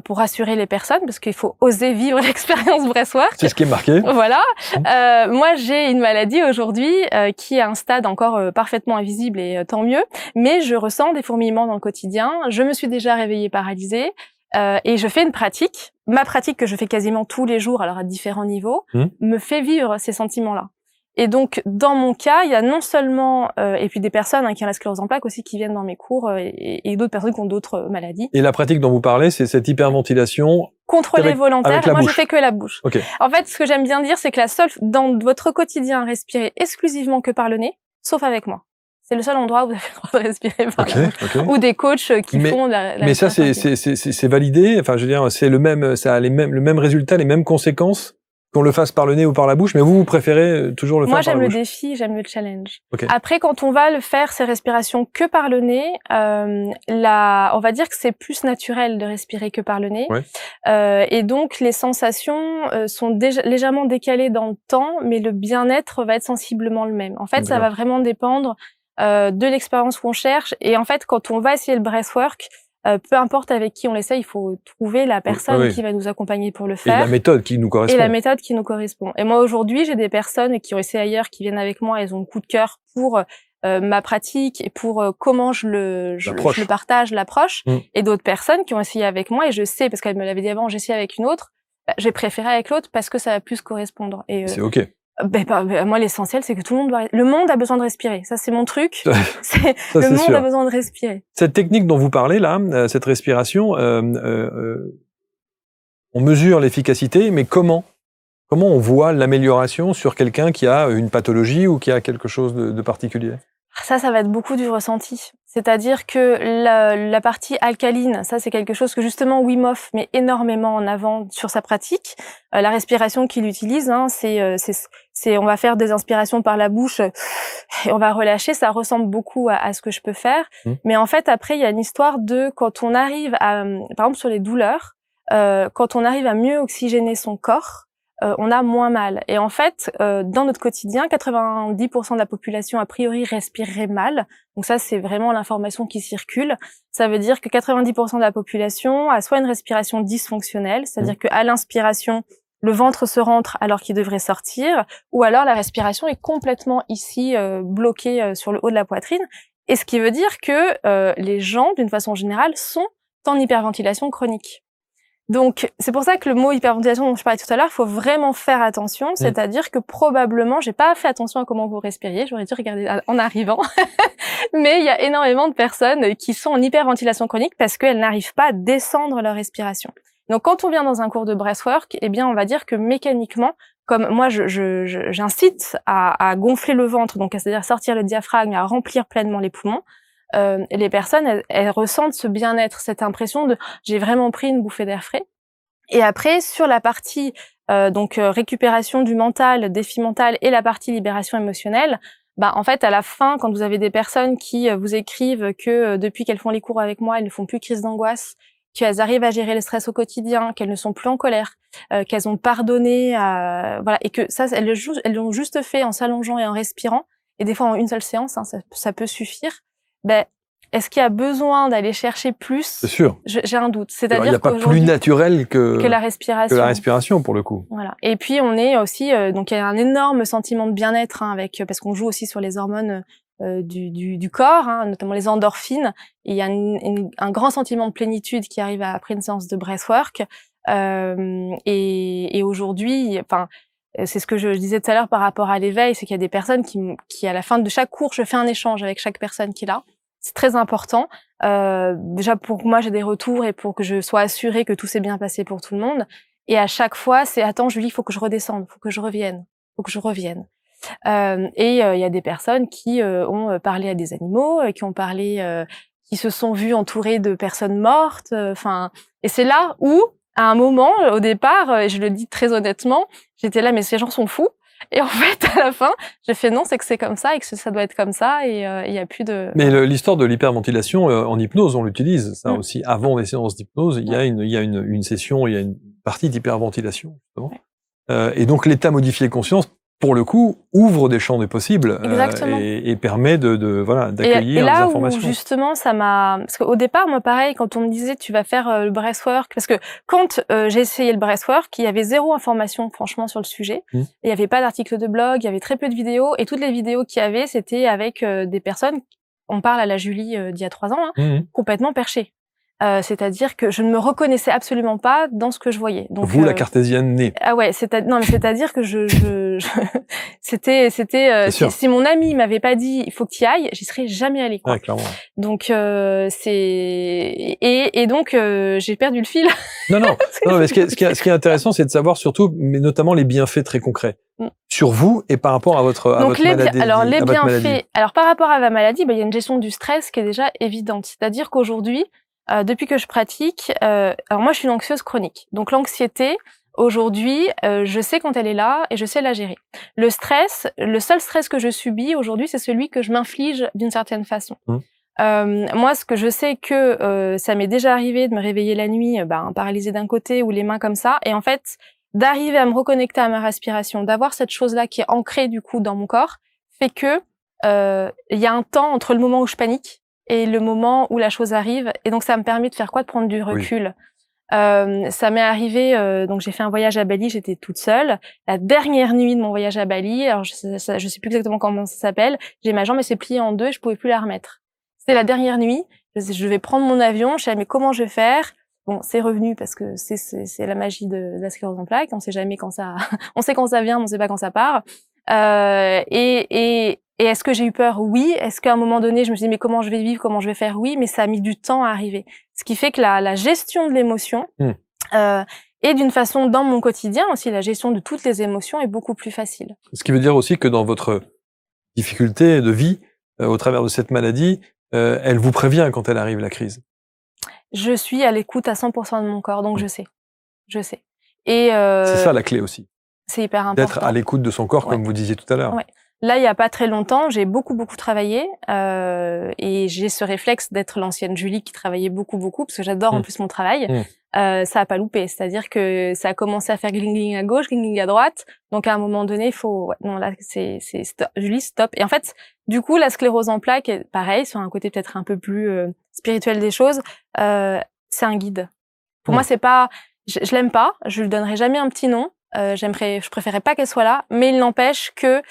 [SPEAKER 1] Pour rassurer les personnes, parce qu'il faut oser vivre l'expérience breathwork.
[SPEAKER 2] C'est ce qui est marqué.
[SPEAKER 1] Voilà. Moi, j'ai une maladie aujourd'hui qui est à un stade encore parfaitement invisible et tant mieux, mais je ressens des fourmillements dans le quotidien. Je me suis déjà réveillée paralysée et je fais une pratique. Ma pratique que je fais quasiment tous les jours, alors à différents niveaux, me fait vivre ces sentiments-là. Et donc, dans mon cas, il y a non seulement, et puis des personnes qui ont la sclérose en plaques aussi qui viennent dans mes cours, et d'autres personnes qui ont d'autres maladies.
[SPEAKER 2] Et la pratique dont vous parlez, c'est cette hyperventilation
[SPEAKER 1] contrôlée volontaire. Moi, je fais que la bouche.
[SPEAKER 2] Okay.
[SPEAKER 1] En fait, ce que j'aime bien dire, c'est que dans votre quotidien, respirez exclusivement que par le nez, sauf avec moi. C'est le seul endroit où vous avez le droit de respirer par la bouche. Ou des coachs qui font la
[SPEAKER 2] mais ça, c'est validé. Enfin, je veux dire, c'est le même, ça a le même résultat, les mêmes conséquences. Qu'on le fasse par le nez ou par la bouche, mais vous préférez toujours le faire par la bouche?
[SPEAKER 1] Moi, j'aime le défi, j'aime le challenge.
[SPEAKER 2] Okay.
[SPEAKER 1] Après, quand on va le faire, ces respirations que par le nez, on va dire que c'est plus naturel de respirer que par le nez.
[SPEAKER 2] Ouais.
[SPEAKER 1] Et donc, les sensations sont déjà légèrement décalées dans le temps, mais le bien-être va être sensiblement le même. En fait, ça va vraiment dépendre de l'expérience qu'on cherche. Et en fait, quand on va essayer le breathwork, peu importe avec qui on l'essaie, il faut trouver la personne qui va nous accompagner pour le faire.
[SPEAKER 2] Et la méthode qui nous correspond.
[SPEAKER 1] Et la méthode qui nous correspond. Et moi, aujourd'hui, j'ai des personnes qui ont essayé ailleurs, qui viennent avec moi, elles ont le coup de cœur pour ma pratique et pour comment je le partage, l'approche. Et d'autres personnes qui ont essayé avec moi, et je sais, parce qu'elle me l'avait dit avant, j'ai essayé avec une autre, j'ai préféré avec l'autre parce que ça va plus correspondre. Et
[SPEAKER 2] c'est OK.
[SPEAKER 1] Moi, l'essentiel, c'est que le monde a besoin de respirer. Ça, c'est mon truc. Le monde a besoin de respirer.
[SPEAKER 2] Cette technique dont vous parlez, là, cette respiration, on mesure l'efficacité, mais comment on voit l'amélioration sur quelqu'un qui a une pathologie ou qui a quelque chose de particulier?
[SPEAKER 1] Ça va être beaucoup du ressenti. C'est-à-dire que la partie alcaline, ça c'est quelque chose que justement Wim Hof met énormément en avant sur sa pratique. La respiration qu'il utilise, c'est on va faire des inspirations par la bouche et on va relâcher. Ça ressemble beaucoup à ce que je peux faire. Mais en fait, après, il y a une histoire de quand on arrive à, par exemple sur les douleurs, quand on arrive à mieux oxygéner son corps, on a moins mal. Et en fait, dans notre quotidien, 90% de la population, a priori, respirerait mal. Donc ça, c'est vraiment l'information qui circule. Ça veut dire que 90% de la population a soit une respiration dysfonctionnelle, c'est-à-dire qu'à l'inspiration, le ventre se rentre alors qu'il devrait sortir, ou alors la respiration est complètement ici bloquée sur le haut de la poitrine. Et ce qui veut dire que les gens, d'une façon générale, sont en hyperventilation chronique. Donc, c'est pour ça que le mot hyperventilation dont je parlais tout à l'heure, il faut vraiment faire attention. C'est-à-dire que probablement, j'ai pas fait attention à comment vous respiriez, j'aurais dû regarder en arrivant. Mais il y a énormément de personnes qui sont en hyperventilation chronique parce qu'elles n'arrivent pas à descendre leur respiration. Donc, quand on vient dans un cours de breathwork, eh bien, on va dire que mécaniquement, comme moi, j'incite à gonfler le ventre, donc c'est-à-dire sortir le diaphragme et à remplir pleinement les poumons. Les personnes, elles ressentent ce bien-être, cette impression de j'ai vraiment pris une bouffée d'air frais. Et après, sur la partie récupération du mental, défi mental et la partie libération émotionnelle, en fait, à la fin, quand vous avez des personnes qui vous écrivent que depuis qu'elles font les cours avec moi, elles ne font plus crise d'angoisse, qu'elles arrivent à gérer le stress au quotidien, qu'elles ne sont plus en colère, qu'elles ont pardonné, voilà, et que ça, elles l'ont juste fait en s'allongeant et en respirant. Et des fois, en une seule séance, ça peut suffire. Est-ce qu'il y a besoin d'aller chercher plus?
[SPEAKER 2] C'est sûr.
[SPEAKER 1] J'ai un doute.
[SPEAKER 2] Il n'y a pas plus naturel que
[SPEAKER 1] la respiration.
[SPEAKER 2] Que la respiration, pour le coup.
[SPEAKER 1] Voilà. Et puis, on est aussi, donc il y a un énorme sentiment de bien-être, hein, parce qu'on joue aussi sur les hormones du corps, hein, notamment les endorphines. Et il y a un grand sentiment de plénitude qui arrive après une séance de breathwork. Et aujourd'hui, enfin, c'est ce que je disais tout à l'heure par rapport à l'éveil, c'est qu'il y a des personnes qui à la fin de chaque cours, je fais un échange avec chaque personne qui est là. C'est très important. Déjà pour que moi j'ai des retours et pour que je sois assurée que tout s'est bien passé pour tout le monde. Et à chaque fois, c'est attends Julie, il faut que je redescende, il faut que je revienne. Et il y a des personnes qui ont parlé à des animaux, qui ont parlé, qui se sont vues entourées de personnes mortes. Enfin, et c'est là où, à un moment, au départ, et je le dis très honnêtement, j'étais là, mais ces gens sont fous. Et en fait, à la fin, j'ai fait non, c'est que c'est comme ça et que ça doit être comme ça et il y a plus de...
[SPEAKER 2] Mais l'histoire de l'hyperventilation, en hypnose, on l'utilise. Ça aussi, avant les séances d'hypnose, il y a une session, il y a une partie d'hyperventilation, justement. Et donc, l'état modifié conscience, pour le coup, ouvre des champs des possibles et permet voilà, d'accueillir des informations.
[SPEAKER 1] Et là où, justement, ça m'a... Parce qu'au départ, moi, pareil, quand on me disait tu vas faire le breathwork, parce que quand j'ai essayé le breathwork, il y avait zéro information, franchement, sur le sujet. Il n'y avait pas d'article de blog, il y avait très peu de vidéos, et toutes les vidéos qu'il y avait, c'était avec des personnes, on parle à la Julie d'il y a 3 ans, hein, complètement perchées. C'est-à-dire que je ne me reconnaissais absolument pas dans ce que je voyais. Donc,
[SPEAKER 2] vous, la cartésienne née.
[SPEAKER 1] Ah ouais, c'est-à-dire que c'était si mon ami m'avait pas dit il faut que tu y ailles, j'y serais jamais allée, quoi.
[SPEAKER 2] Ouais, clairement.
[SPEAKER 1] Donc donc j'ai perdu le fil.
[SPEAKER 2] Non, mais ce qui est intéressant, c'est de savoir surtout, mais notamment les bienfaits très concrets sur vous et par rapport à votre maladie.
[SPEAKER 1] Alors les bienfaits. Alors par rapport à ma maladie, il y a une gestion du stress qui est déjà évidente. C'est-à-dire qu'aujourd'hui, depuis que je pratique, alors moi je suis une anxieuse chronique. Donc l'anxiété, aujourd'hui, je sais quand elle est là et je sais la gérer. Le seul stress que je subis aujourd'hui, c'est celui que je m'inflige d'une certaine façon. Moi, ce que je sais que ça m'est déjà arrivé de me réveiller la nuit, paralysée d'un côté ou les mains comme ça, et en fait d'arriver à me reconnecter à ma respiration, d'avoir cette chose-là qui est ancrée du coup dans mon corps, fait que il y a un temps entre le moment où je panique et le moment où la chose arrive, et donc ça me permet de faire quoi? De prendre du recul. Ça m'est arrivé, donc j'ai fait un voyage à Bali, j'étais toute seule. La dernière nuit de mon voyage à Bali, alors je sais plus exactement comment ça s'appelle, j'ai ma jambe, elle s'est pliée en deux et je pouvais plus la remettre. C'était la dernière nuit, je vais prendre mon avion, je sais mais comment je vais faire? Bon, c'est revenu parce que c'est la magie de la sclérose en plaques, on sait jamais quand ça, on sait quand ça vient, mais on sait pas quand ça part. Et est-ce que j'ai eu peur? Oui. Est-ce qu'à un moment donné, je me suis dit, mais comment je vais vivre? Comment je vais faire? Oui, mais ça a mis du temps à arriver. Ce qui fait que la gestion de l'émotion, et d'une façon dans mon quotidien aussi, la gestion de toutes les émotions est beaucoup plus facile.
[SPEAKER 2] Ce qui veut dire aussi que dans votre difficulté de vie, au travers de cette maladie, elle vous prévient quand elle arrive, la crise.
[SPEAKER 1] Je suis à l'écoute à 100% de mon corps, donc je sais. Et
[SPEAKER 2] c'est ça la clé aussi.
[SPEAKER 1] C'est hyper important.
[SPEAKER 2] D'être à l'écoute de son corps, comme vous disiez tout à l'heure.
[SPEAKER 1] Ouais. Là, il y a pas très longtemps, j'ai beaucoup travaillé et j'ai ce réflexe d'être l'ancienne Julie qui travaillait beaucoup parce que j'adore en plus mon travail. Ça a pas loupé, c'est-à-dire que ça a commencé à faire gling à gauche, gling à droite. Donc à un moment donné, il faut non là c'est stop. Julie stop. Et en fait, du coup, la sclérose en plaques est pareil sur un côté peut-être un peu plus spirituel des choses. C'est un guide. Pour moi, c'est pas je l'aime pas, je lui donnerai jamais un petit nom. Je préférerais pas qu'elle soit là, mais il n'empêche que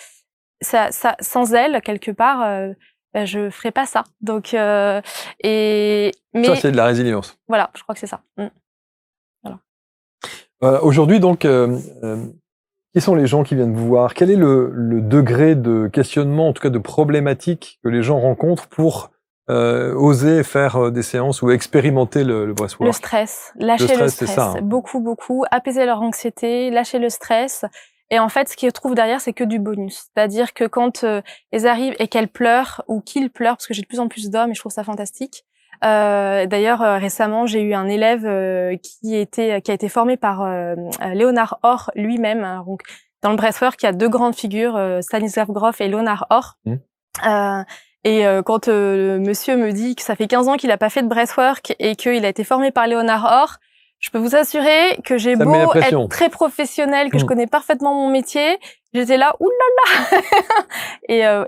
[SPEAKER 1] ça, sans elle, quelque part, je ferais pas ça. Donc, mais
[SPEAKER 2] ça, c'est de la résilience.
[SPEAKER 1] Voilà, je crois que c'est ça. Voilà.
[SPEAKER 2] Aujourd'hui, donc, qui sont les gens qui viennent vous voir? Quel est le degré de questionnement, en tout cas de problématique que les gens rencontrent pour oser faire des séances ou expérimenter le breathwork?
[SPEAKER 1] Le stress, lâcher le stress,
[SPEAKER 2] ça, hein.
[SPEAKER 1] Beaucoup, apaiser leur anxiété, lâcher le stress. Et en fait, ce qu'ils trouvent derrière, c'est que du bonus. C'est-à-dire que quand elles arrivent et qu'elles pleurent ou qu'ils pleurent, parce que j'ai de plus en plus d'hommes et je trouve ça fantastique. D'ailleurs, récemment, j'ai eu un élève qui a été formé par Léonard Orr lui-même. Donc, dans le breathwork, il y a 2 grandes figures, Stanislav Grof et Léonard Orr. Quand le monsieur me dit que ça fait 15 ans qu'il a pas fait de breathwork et qu'il a été formé par Léonard Orr, Je peux vous assurer que j'ai
[SPEAKER 2] Ça
[SPEAKER 1] beau
[SPEAKER 2] met la pression.
[SPEAKER 1] être très professionnelle, que je connais parfaitement mon métier, j'étais là, oulala.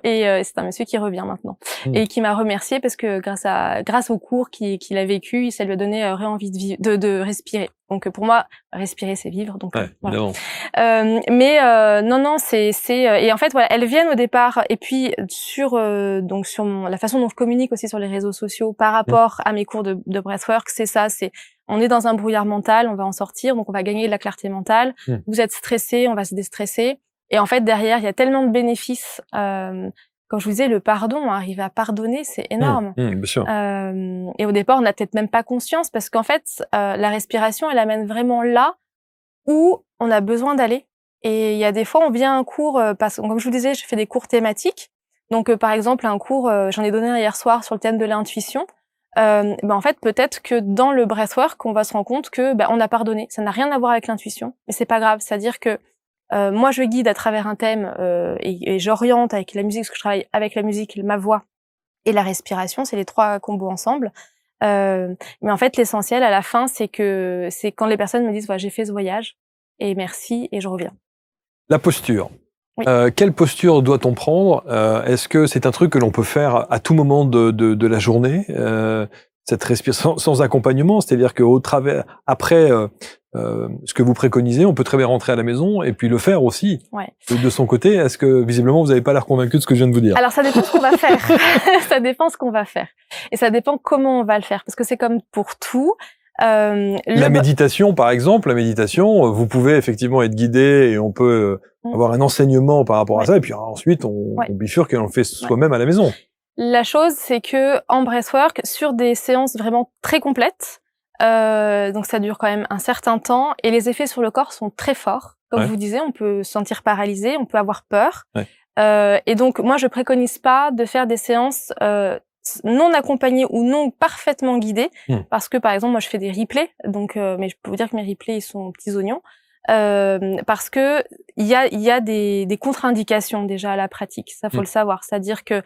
[SPEAKER 1] Et c'est un monsieur qui revient maintenant et qui m'a remercié parce que grâce au cours qu'il a vécu, ça lui a donné envie de respirer. Donc pour moi, respirer c'est vivre. Donc voilà. Non, et en fait voilà, elles viennent au départ et puis sur la façon dont je communique aussi sur les réseaux sociaux par rapport à mes cours de breathwork, c'est ça, on est dans un brouillard mental, on va en sortir, donc on va gagner de la clarté mentale. Vous êtes stressé, on va se déstresser. Et en fait, derrière, il y a tellement de bénéfices. Comme je vous disais, le pardon, arriver à pardonner, c'est énorme.
[SPEAKER 2] Bien sûr.
[SPEAKER 1] Et au départ, on n'a peut-être même pas conscience parce qu'en fait, la respiration, elle amène vraiment là où on a besoin d'aller. Et il y a des fois, on vient à un cours, parce que comme je vous disais, je fais des cours thématiques. Donc, par exemple, un cours, j'en ai donné un hier soir sur le thème de l'intuition. En fait, peut-être que dans le breathwork, on va se rendre compte que on a pardonné. Ça n'a rien à voir avec l'intuition, mais c'est pas grave. C'est-à-dire que moi, je guide à travers un thème et j'oriente avec la musique, parce que je travaille avec la musique, ma voix et la respiration. C'est les 3 combos ensemble. Mais en fait, l'essentiel à la fin, c'est quand les personnes me disent voilà, j'ai fait ce voyage et merci et je reviens.
[SPEAKER 2] La posture.
[SPEAKER 1] Oui.
[SPEAKER 2] Quelle posture doit-on prendre? Est-ce que c'est un truc que l'on peut faire à tout moment de la journée, cette respiration sans accompagnement, c'est-à-dire après ce que vous préconisez, on peut très bien rentrer à la maison et puis le faire aussi.
[SPEAKER 1] Ouais.
[SPEAKER 2] De son côté, est-ce que visiblement vous n'avez pas l'air convaincu de ce que je viens de vous dire?
[SPEAKER 1] Alors ça dépend ce qu'on va faire. Ça dépend ce qu'on va faire et ça dépend comment on va le faire parce que c'est comme pour tout.
[SPEAKER 2] La méditation, par exemple, vous pouvez effectivement être guidé et on peut avoir un enseignement par rapport à ça, et puis ensuite on bifurque et on le fait soi-même à la maison.
[SPEAKER 1] La chose, c'est que en breathwork, sur des séances vraiment très complètes, donc ça dure quand même un certain temps, et les effets sur le corps sont très forts. Comme je vous disais, on peut se sentir paralysé, on peut avoir peur. Et donc moi, je préconise pas de faire des séances non accompagnées ou non parfaitement guidées, parce que par exemple moi je fais des replays, donc mais je peux vous dire que mes replays ils sont petits oignons, parce que il y a des contre-indications déjà à la pratique, ça faut le savoir, c'est-à-dire que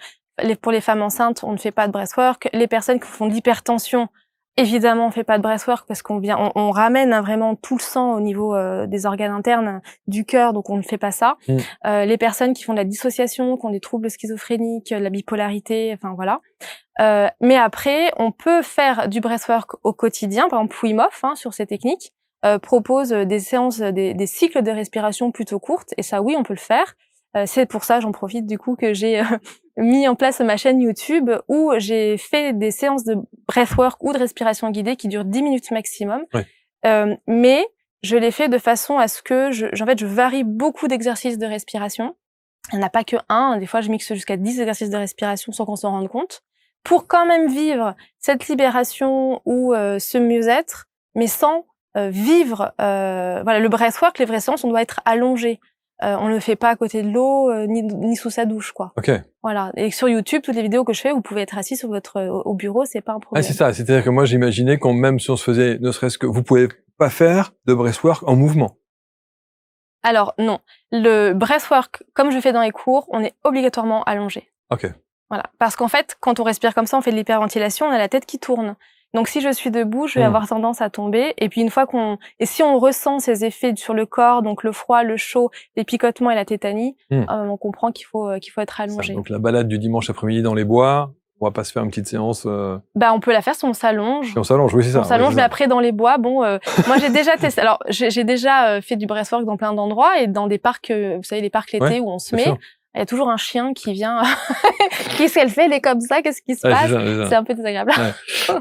[SPEAKER 1] pour les femmes enceintes on ne fait pas de breathwork, les personnes qui font de l'hypertension évidemment on fait pas de breathwork parce on ramène vraiment tout le sang au niveau des organes internes du cœur, donc on ne fait pas ça. Les personnes qui font de la dissociation, qui ont des troubles schizophréniques, la bipolarité, enfin voilà. Mais après, on peut faire du breathwork au quotidien. Par exemple, Wim Hof, sur ces techniques, propose des séances, des cycles de respiration plutôt courtes. Et ça, oui, on peut le faire. C'est pour ça, j'en profite du coup que j'ai mis en place ma chaîne YouTube où j'ai fait des séances de breathwork ou de respiration guidée qui durent 10 minutes maximum. Mais je l'ai fait de façon à ce que je varie beaucoup d'exercices de respiration. Il n'y en a pas que un. Des fois, je mixe jusqu'à 10 exercices de respiration sans qu'on s'en rende compte, pour quand même vivre cette libération ou ce mieux-être, mais sans vivre. Voilà, le breathwork, les vraies séances, on doit être allongé. On le fait pas à côté de l'eau, ni sous sa douche, quoi. Voilà. Et sur YouTube, toutes les vidéos que je fais, vous pouvez être assis au bureau, c'est pas un problème.
[SPEAKER 2] C'est ça. C'est-à-dire que moi, j'imaginais qu'on, même si on se faisait, ne serait-ce que, vous pouvez pas faire de breathwork en mouvement.
[SPEAKER 1] Alors, non. Le breathwork, comme je fais dans les cours, on est obligatoirement allongé. Voilà. Parce qu'en fait, quand on respire comme ça, on fait de l'hyperventilation, on a la tête qui tourne. Donc, si je suis debout, je vais avoir tendance à tomber. Et puis, et si on ressent ces effets sur le corps, donc le froid, le chaud, les picotements et la tétanie, on comprend qu'il faut être allongé.
[SPEAKER 2] Ça, donc, la balade du dimanche après-midi dans les bois, on va pas se faire une petite séance.
[SPEAKER 1] On peut la faire si on s'allonge.
[SPEAKER 2] Si on s'allonge, oui, c'est ça.
[SPEAKER 1] On s'allonge, mais après dans les bois, moi j'ai déjà testé. Alors j'ai déjà fait du breathwork dans plein d'endroits et dans des parcs, vous savez les parcs l'été où on se met. Il y a toujours un chien qui vient. Qu'est-ce qu'elle fait? Elle est comme ça. Qu'est-ce qui se passe? C'est un peu désagréable.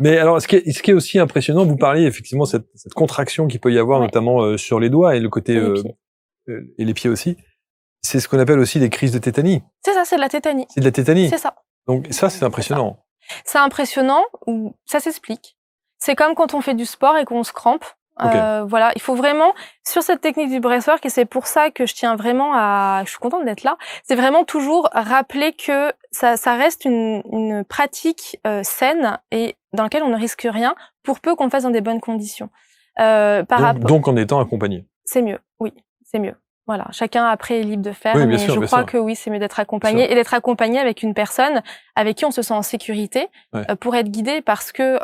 [SPEAKER 2] Mais alors, ce qui est aussi impressionnant, vous parliez effectivement cette contraction qu'il peut y avoir, notamment sur les doigts et le côté et les pieds aussi. C'est ce qu'on appelle aussi les crises de tétanie.
[SPEAKER 1] C'est ça, c'est de la tétanie.
[SPEAKER 2] C'est de la tétanie.
[SPEAKER 1] C'est ça.
[SPEAKER 2] Donc ça, c'est impressionnant.
[SPEAKER 1] C'est impressionnant ou ça s'explique. C'est comme quand on fait du sport et qu'on se crampe. Voilà, il faut vraiment, sur cette technique du breathwork, et c'est pour ça que je tiens vraiment je suis contente d'être là, c'est vraiment toujours rappeler que ça reste une pratique saine et dans laquelle on ne risque rien, pour peu qu'on le fasse dans des bonnes conditions.
[SPEAKER 2] Donc en étant accompagné.
[SPEAKER 1] C'est mieux, oui, c'est mieux. Voilà, chacun après est libre de faire,
[SPEAKER 2] mais
[SPEAKER 1] je crois que oui, c'est mieux d'être accompagné et d'être accompagné avec une personne avec qui on se sent en sécurité pour être guidé, parce que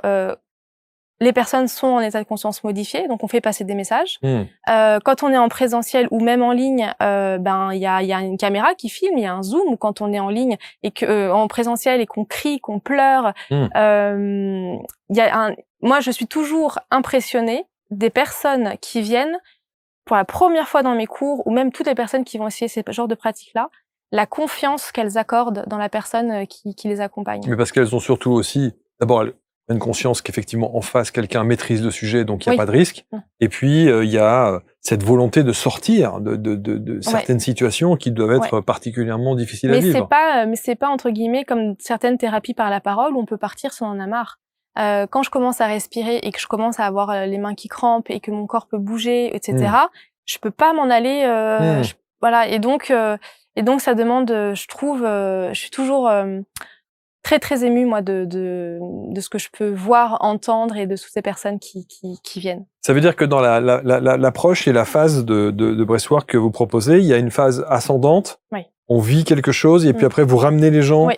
[SPEAKER 1] les personnes sont en état de conscience modifié, donc on fait passer des messages. Quand on est en présentiel ou même en ligne, il y a une caméra qui filme, il y a un zoom. Ou quand on est en ligne et que en présentiel et qu'on crie, qu'on pleure, moi je suis toujours impressionnée des personnes qui viennent pour la première fois dans mes cours, ou même toutes les personnes qui vont essayer ce genre de pratiques-là, la confiance qu'elles accordent dans la personne qui les accompagne.
[SPEAKER 2] Mais parce qu'elles ont surtout aussi, d'abord, une conscience qu'effectivement en face quelqu'un maîtrise le sujet, donc il n'y a pas de risque. Et puis il y a cette volonté de sortir de certaines situations qui doivent être particulièrement difficiles à vivre.
[SPEAKER 1] Mais c'est pas entre guillemets comme certaines thérapies par la parole où on peut partir si on en a marre. Quand je commence à respirer et que je commence à avoir les mains qui crampent et que mon corps peut bouger, etc. Je peux pas m'en aller. Voilà. Et donc ça demande, je trouve, je suis toujours très émue, moi, de ce que je peux voir, entendre et de toutes ces personnes qui viennent.
[SPEAKER 2] Ça veut dire que dans l'approche et la phase de breathwork que vous proposez, il y a une phase ascendante.
[SPEAKER 1] Oui.
[SPEAKER 2] On vit quelque chose et puis après vous ramenez les gens.
[SPEAKER 1] Oui.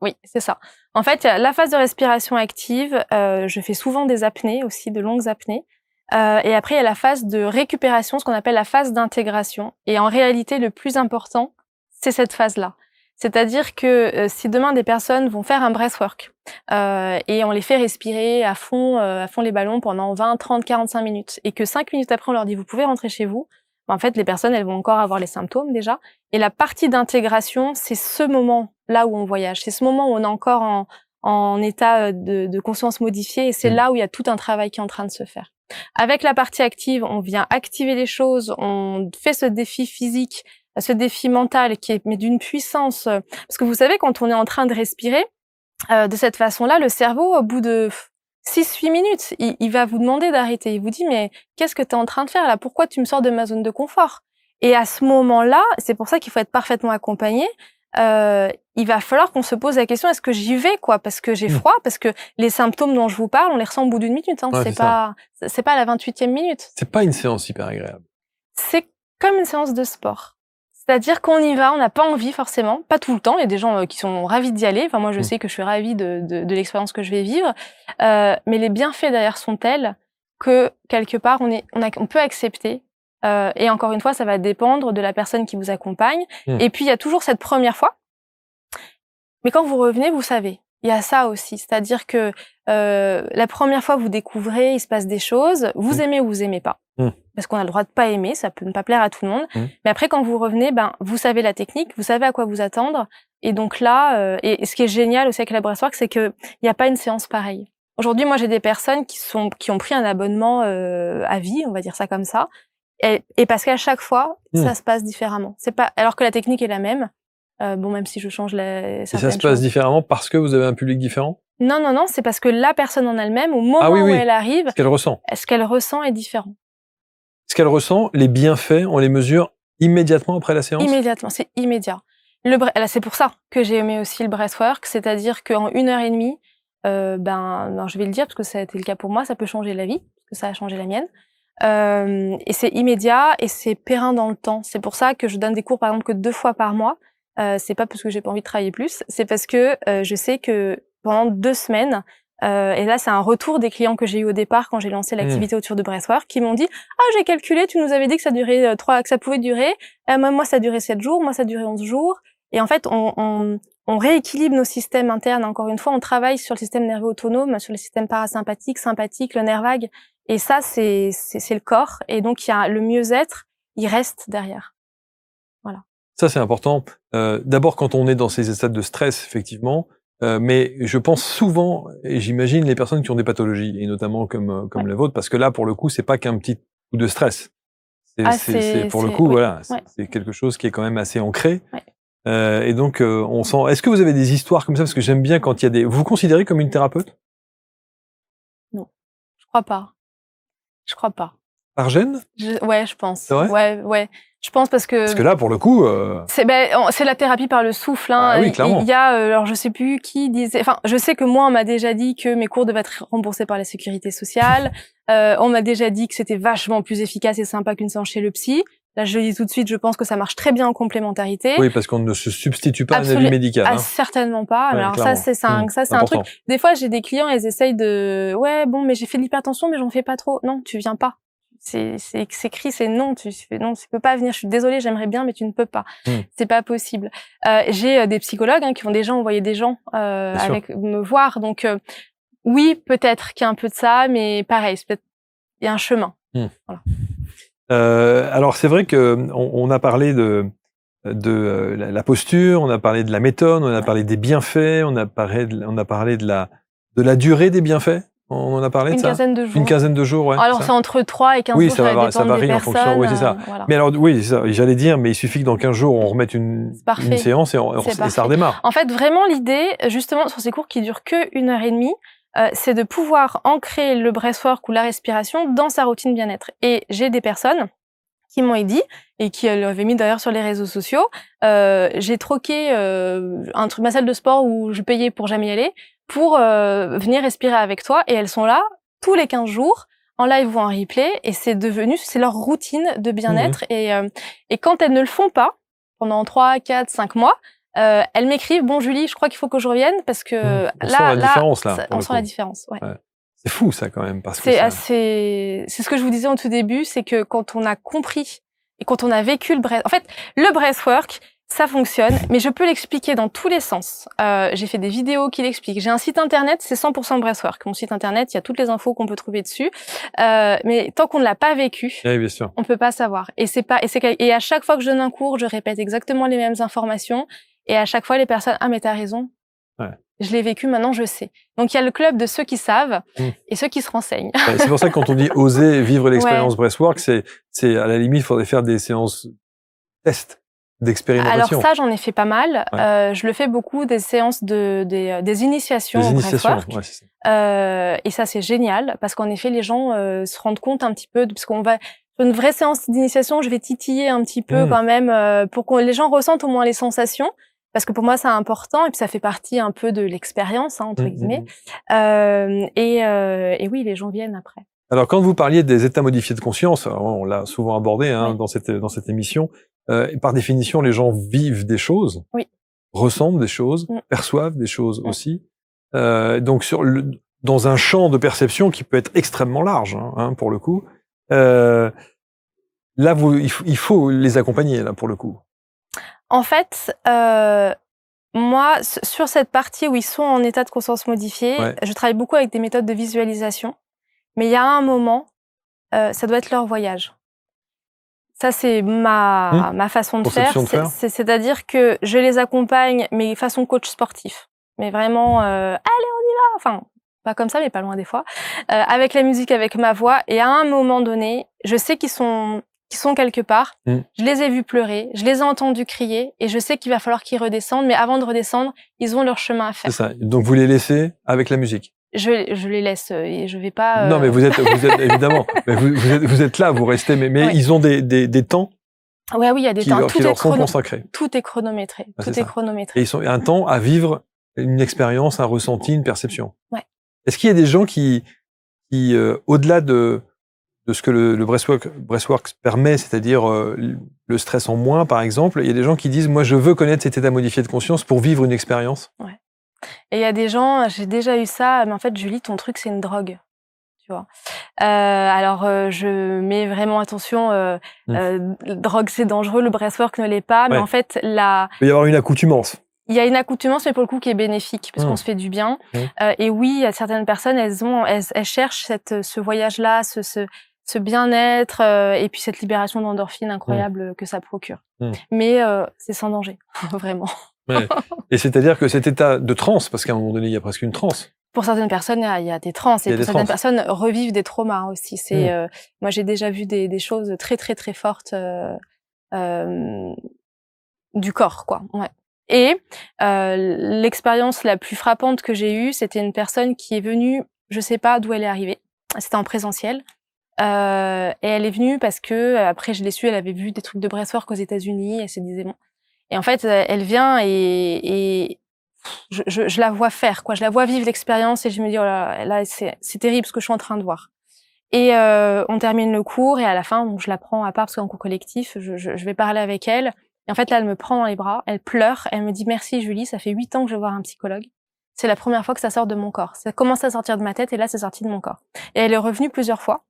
[SPEAKER 1] Oui, c'est ça. En fait, il y a la phase de respiration active. Je fais souvent des apnées aussi, de longues apnées. Et après, il y a la phase de récupération, ce qu'on appelle la phase d'intégration. Et en réalité, le plus important, c'est cette phase-là. C'est-à-dire que si demain des personnes vont faire un breathwork et on les fait respirer à fond les ballons pendant 20, 30, 45 minutes et que 5 minutes après on leur dit vous pouvez rentrer chez vous, en fait les personnes elles vont encore avoir les symptômes déjà. Et la partie d'intégration, c'est ce moment-là où on voyage, c'est ce moment où on est encore en état de conscience modifiée et c'est là où il y a tout un travail qui est en train de se faire. Avec la partie active, on vient activer les choses, on fait ce défi physique, ce défi mental qui est mais d'une puissance, parce que vous savez quand on est en train de respirer de cette façon-là, le cerveau au bout de 6-8 minutes, il va vous demander d'arrêter. Il vous dit mais qu'est-ce que tu es en train de faire là? Pourquoi tu me sors de ma zone de confort? Et à ce moment-là, c'est pour ça qu'il faut être parfaitement accompagné. Il va falloir qu'on se pose la question est-ce que j'y vais quoi parce que j'ai froid, parce que les symptômes dont je vous parle, on les ressent au bout d'une minute. Hein. C'est pas à la 28e minute.
[SPEAKER 2] C'est pas une séance hyper agréable.
[SPEAKER 1] C'est comme une séance de sport. C'est-à-dire qu'on y va, on n'a pas envie forcément, pas tout le temps. Il y a des gens qui sont ravis d'y aller. Enfin, moi, je sais que je suis ravie de l'expérience que je vais vivre. Mais les bienfaits derrière sont tels que quelque part, on peut accepter. Et encore une fois, ça va dépendre de la personne qui vous accompagne. Et puis, il y a toujours cette première fois. Mais quand vous revenez, vous savez. Il y a ça aussi. C'est-à-dire que la première fois, vous découvrez, il se passe des choses. Vous aimez ou vous aimez pas. Parce qu'on a le droit de pas aimer, ça peut ne pas plaire à tout le monde. Mais après, quand vous revenez, vous savez la technique, vous savez à quoi vous attendre. Et donc là, et ce qui est génial aussi avec la breathwork, c'est que il n'y a pas une séance pareille. Aujourd'hui, moi, j'ai des personnes qui ont pris un abonnement à vie, on va dire ça comme ça. Et parce qu'à chaque fois, ça se passe différemment. C'est pas, alors que la technique est la même. Même si je change
[SPEAKER 2] et ça se passe différemment parce que vous avez un public différent?
[SPEAKER 1] Non, c'est parce que la personne en elle-même, au moment où elle arrive,
[SPEAKER 2] ce
[SPEAKER 1] qu'elle ressent est différent.
[SPEAKER 2] Ce qu'elle ressent, les bienfaits, on les mesure immédiatement après la séance?
[SPEAKER 1] Immédiatement, c'est immédiat. C'est pour ça que j'ai aimé aussi le breathwork, c'est-à-dire qu'en 1h30, je vais le dire parce que ça a été le cas pour moi, ça peut changer la vie, parce que ça a changé la mienne. Et c'est immédiat et c'est périn dans le temps. C'est pour ça que je donne des cours, par exemple, que 2 fois par mois. C'est pas parce que j'ai pas envie de travailler plus, c'est parce que je sais que pendant 2 semaines, et là c'est un retour des clients que j'ai eu au départ quand j'ai lancé l'activité autour de breathwork, qui m'ont dit j'ai calculé, tu nous avais dit que ça durait que ça pouvait durer. Moi ça durait 7 jours, moi ça durait 11 jours. Et en fait on rééquilibre nos systèmes internes. Encore une fois, on travaille sur le système nerveux autonome, sur le système parasympathique, sympathique, le nerf vague. Et ça c'est le corps. Et donc il y a le mieux-être, il reste derrière. Voilà.
[SPEAKER 2] Ça, c'est important. D'abord, quand on est dans ces états de stress, effectivement, mais je pense souvent, et j'imagine les personnes qui ont des pathologies, et notamment comme la vôtre, parce que là, pour le coup, c'est pas qu'un petit coup de stress. C'est quelque chose qui est quand même assez ancré. Et donc, on sent... Est-ce que vous avez des histoires comme ça? Parce que j'aime bien quand il y a des... Vous vous considérez comme une thérapeute?
[SPEAKER 1] Non, je crois pas.
[SPEAKER 2] Par gêne?
[SPEAKER 1] Ouais, je pense.
[SPEAKER 2] C'est vrai?
[SPEAKER 1] Ouais. Je pense parce que
[SPEAKER 2] là, pour le coup...
[SPEAKER 1] c'est la thérapie par le souffle. Hein.
[SPEAKER 2] Ah oui, clairement.
[SPEAKER 1] Il y a, alors je sais plus qui disait... Enfin, je sais que moi, on m'a déjà dit que mes cours devaient être remboursés par la sécurité sociale. On m'a déjà dit que c'était vachement plus efficace et sympa qu'une séance chez le psy. Là, je le dis tout de suite, je pense que ça marche très bien en complémentarité.
[SPEAKER 2] Oui, parce qu'on ne se substitue pas à un avis médical.
[SPEAKER 1] Ah, certainement pas.
[SPEAKER 2] Ouais,
[SPEAKER 1] alors
[SPEAKER 2] clairement.
[SPEAKER 1] ça, c'est un truc. Des fois, j'ai des clients, ils essayent ouais, bon, mais j'ai fait de l'hypertension, mais j'en fais pas trop. Non, tu viens pas. C'est écrit, c'est non, tu peux pas venir. Je suis désolée, j'aimerais bien, mais tu ne peux pas. C'est pas possible. J'ai des psychologues qui vont déjà envoyer des gens me voir. Donc oui, peut-être qu'il y a un peu de ça, mais pareil, peut-être il y a un chemin. Voilà.
[SPEAKER 2] Alors c'est vrai que on a parlé de la posture, on a parlé de la méthode, on a parlé des bienfaits, on a parlé de la durée des bienfaits. On en a parlé de ça.
[SPEAKER 1] Une quinzaine de jours, ouais. Alors c'est entre 3 et 15 jours, ça varie en fonction.
[SPEAKER 2] Oui, c'est ça. Voilà. Mais alors oui, c'est ça. J'allais dire, mais il suffit que dans 15 jours on remette une séance et ça redémarre.
[SPEAKER 1] En fait, vraiment l'idée, justement, sur ces cours qui durent que 1h30, c'est de pouvoir ancrer le breathwork ou la respiration dans sa routine bien-être. Et j'ai des personnes qui m'ont dit, et qui l'avaient mis d'ailleurs sur les réseaux sociaux, j'ai troqué ma salle de sport où je payais pour jamais y aller, pour venir respirer avec toi, et elles sont là tous les 15 jours, en live ou en replay, et c'est leur routine de bien-être, et quand elles ne le font pas, pendant 3, 4, 5 mois, elles m'écrivent, bon Julie, je crois qu'il faut que je revienne, parce que
[SPEAKER 2] on sent la
[SPEAKER 1] différence, ouais.
[SPEAKER 2] C'est fou ça quand même, parce que
[SPEAKER 1] c'est ce que je vous disais au tout début, c'est que quand on a compris et quand on a vécu en fait, le breathwork, ça fonctionne, mais je peux l'expliquer dans tous les sens. J'ai fait des vidéos qui l'expliquent. J'ai un site internet, c'est 100% breathwork. Mon site internet, il y a toutes les infos qu'on peut trouver dessus. Mais tant qu'on ne l'a pas vécu,
[SPEAKER 2] bien sûr,
[SPEAKER 1] on peut pas savoir. Et à chaque fois que je donne un cours, je répète exactement les mêmes informations. Et à chaque fois, les personnes, ah mais t'as raison. Ouais. Je l'ai vécu, maintenant je sais. Donc il y a le club de ceux qui savent et ceux qui se renseignent.
[SPEAKER 2] C'est pour ça que quand on dit oser vivre l'expérience breathwork, c'est à la limite, il faudrait faire des séances tests d'expérimentation.
[SPEAKER 1] Alors ça, j'en ai fait pas mal. Ouais. Je le fais beaucoup, des séances des initiations au breathwork. Ouais, c'est ça. Et ça, c'est génial parce qu'en effet, les gens se rendent compte un petit peu, parce qu'on va une vraie séance d'initiation, je vais titiller un petit peu quand même pour que les gens ressentent au moins les sensations. Parce que pour moi, c'est important, et puis ça fait partie un peu de l'expérience, entre guillemets. Et oui, les gens viennent après.
[SPEAKER 2] Alors, quand vous parliez des états modifiés de conscience, on l'a souvent abordé dans cette émission, par définition, les gens vivent des choses, ressentent des choses, perçoivent des choses aussi. Donc, dans un champ de perception qui peut être extrêmement large, pour le coup. Là, il faut les accompagner, là, pour le coup.
[SPEAKER 1] En fait, moi, sur cette partie où ils sont en état de conscience modifié, je travaille beaucoup avec des méthodes de visualisation. Mais il y a un moment, ça doit être leur voyage. Ça, c'est ma façon de faire. C'est-à-dire que je les accompagne, mais façon coach sportif. Mais vraiment, allez, on y va. Enfin, pas comme ça, mais pas loin des fois. Avec la musique, avec ma voix. Et à un moment donné, je sais qu'ils sont quelque part. Je les ai vus pleurer, je les ai entendus crier, et je sais qu'il va falloir qu'ils redescendent, mais avant de redescendre, ils ont leur chemin à faire.
[SPEAKER 2] C'est ça. Donc vous les laissez avec la musique.
[SPEAKER 1] Je les laisse, et je vais pas.
[SPEAKER 2] Non, mais vous êtes évidemment. Mais vous êtes là, vous restez, mais ils ont des temps.
[SPEAKER 1] Ouais, oui, il y a des temps.
[SPEAKER 2] Tout leur sont consacrés.
[SPEAKER 1] Tout est chronométré. Tout est chronométré.
[SPEAKER 2] Et ils ont un temps à vivre une expérience, un ressenti, une perception.
[SPEAKER 1] Ouais.
[SPEAKER 2] Est-ce qu'il y a des gens qui au-delà de ce que le breathwork permet, c'est-à-dire le stress en moins, par exemple, il y a des gens qui disent, moi, je veux connaître cet état modifié de conscience pour vivre une expérience.
[SPEAKER 1] Ouais. Et il y a des gens, j'ai déjà eu ça, mais en fait, Julie, ton truc, c'est une drogue. Tu vois. Alors, je mets vraiment attention, drogue, c'est dangereux, le breathwork ne l'est pas, mais en fait,
[SPEAKER 2] il peut y avoir une accoutumance.
[SPEAKER 1] Il y a une accoutumance, mais pour le coup, qui est bénéfique, parce qu'on se fait du bien. Et oui, il y a certaines personnes, elles cherchent ce voyage-là, ce bien-être, et puis cette libération d'endorphines incroyable que ça procure. Mais c'est sans danger, vraiment.
[SPEAKER 2] Ouais. Et c'est-à-dire que cet état de transe, parce qu'à un moment donné, il y a presque une transe.
[SPEAKER 1] Pour certaines personnes, il y a des transes, et pour certaines personnes, revivent des traumas aussi. Moi, j'ai déjà vu des choses très, très, très fortes du corps, quoi. Ouais. Et l'expérience la plus frappante que j'ai eue, c'était une personne qui est venue, je sais pas d'où elle est arrivée, c'était en présentiel, et elle est venue parce que, après je l'ai su, elle avait vu des trucs de breathwork aux États-Unis, elle se disait bon. Et en fait, elle vient et je la vois faire, quoi. Je la vois vivre l'expérience, et je me dis, oh là, c'est terrible ce que je suis en train de voir. Et on termine le cours et à la fin, bon, je la prends à part parce qu'en cours collectif, je vais parler avec elle. Et en fait, là, elle me prend dans les bras, elle pleure, elle me dit merci Julie, ça fait 8 ans que je vais voir un psychologue. C'est la première fois que ça sort de mon corps. Ça commence à sortir de ma tête et là, c'est sorti de mon corps. Et elle est revenue plusieurs fois.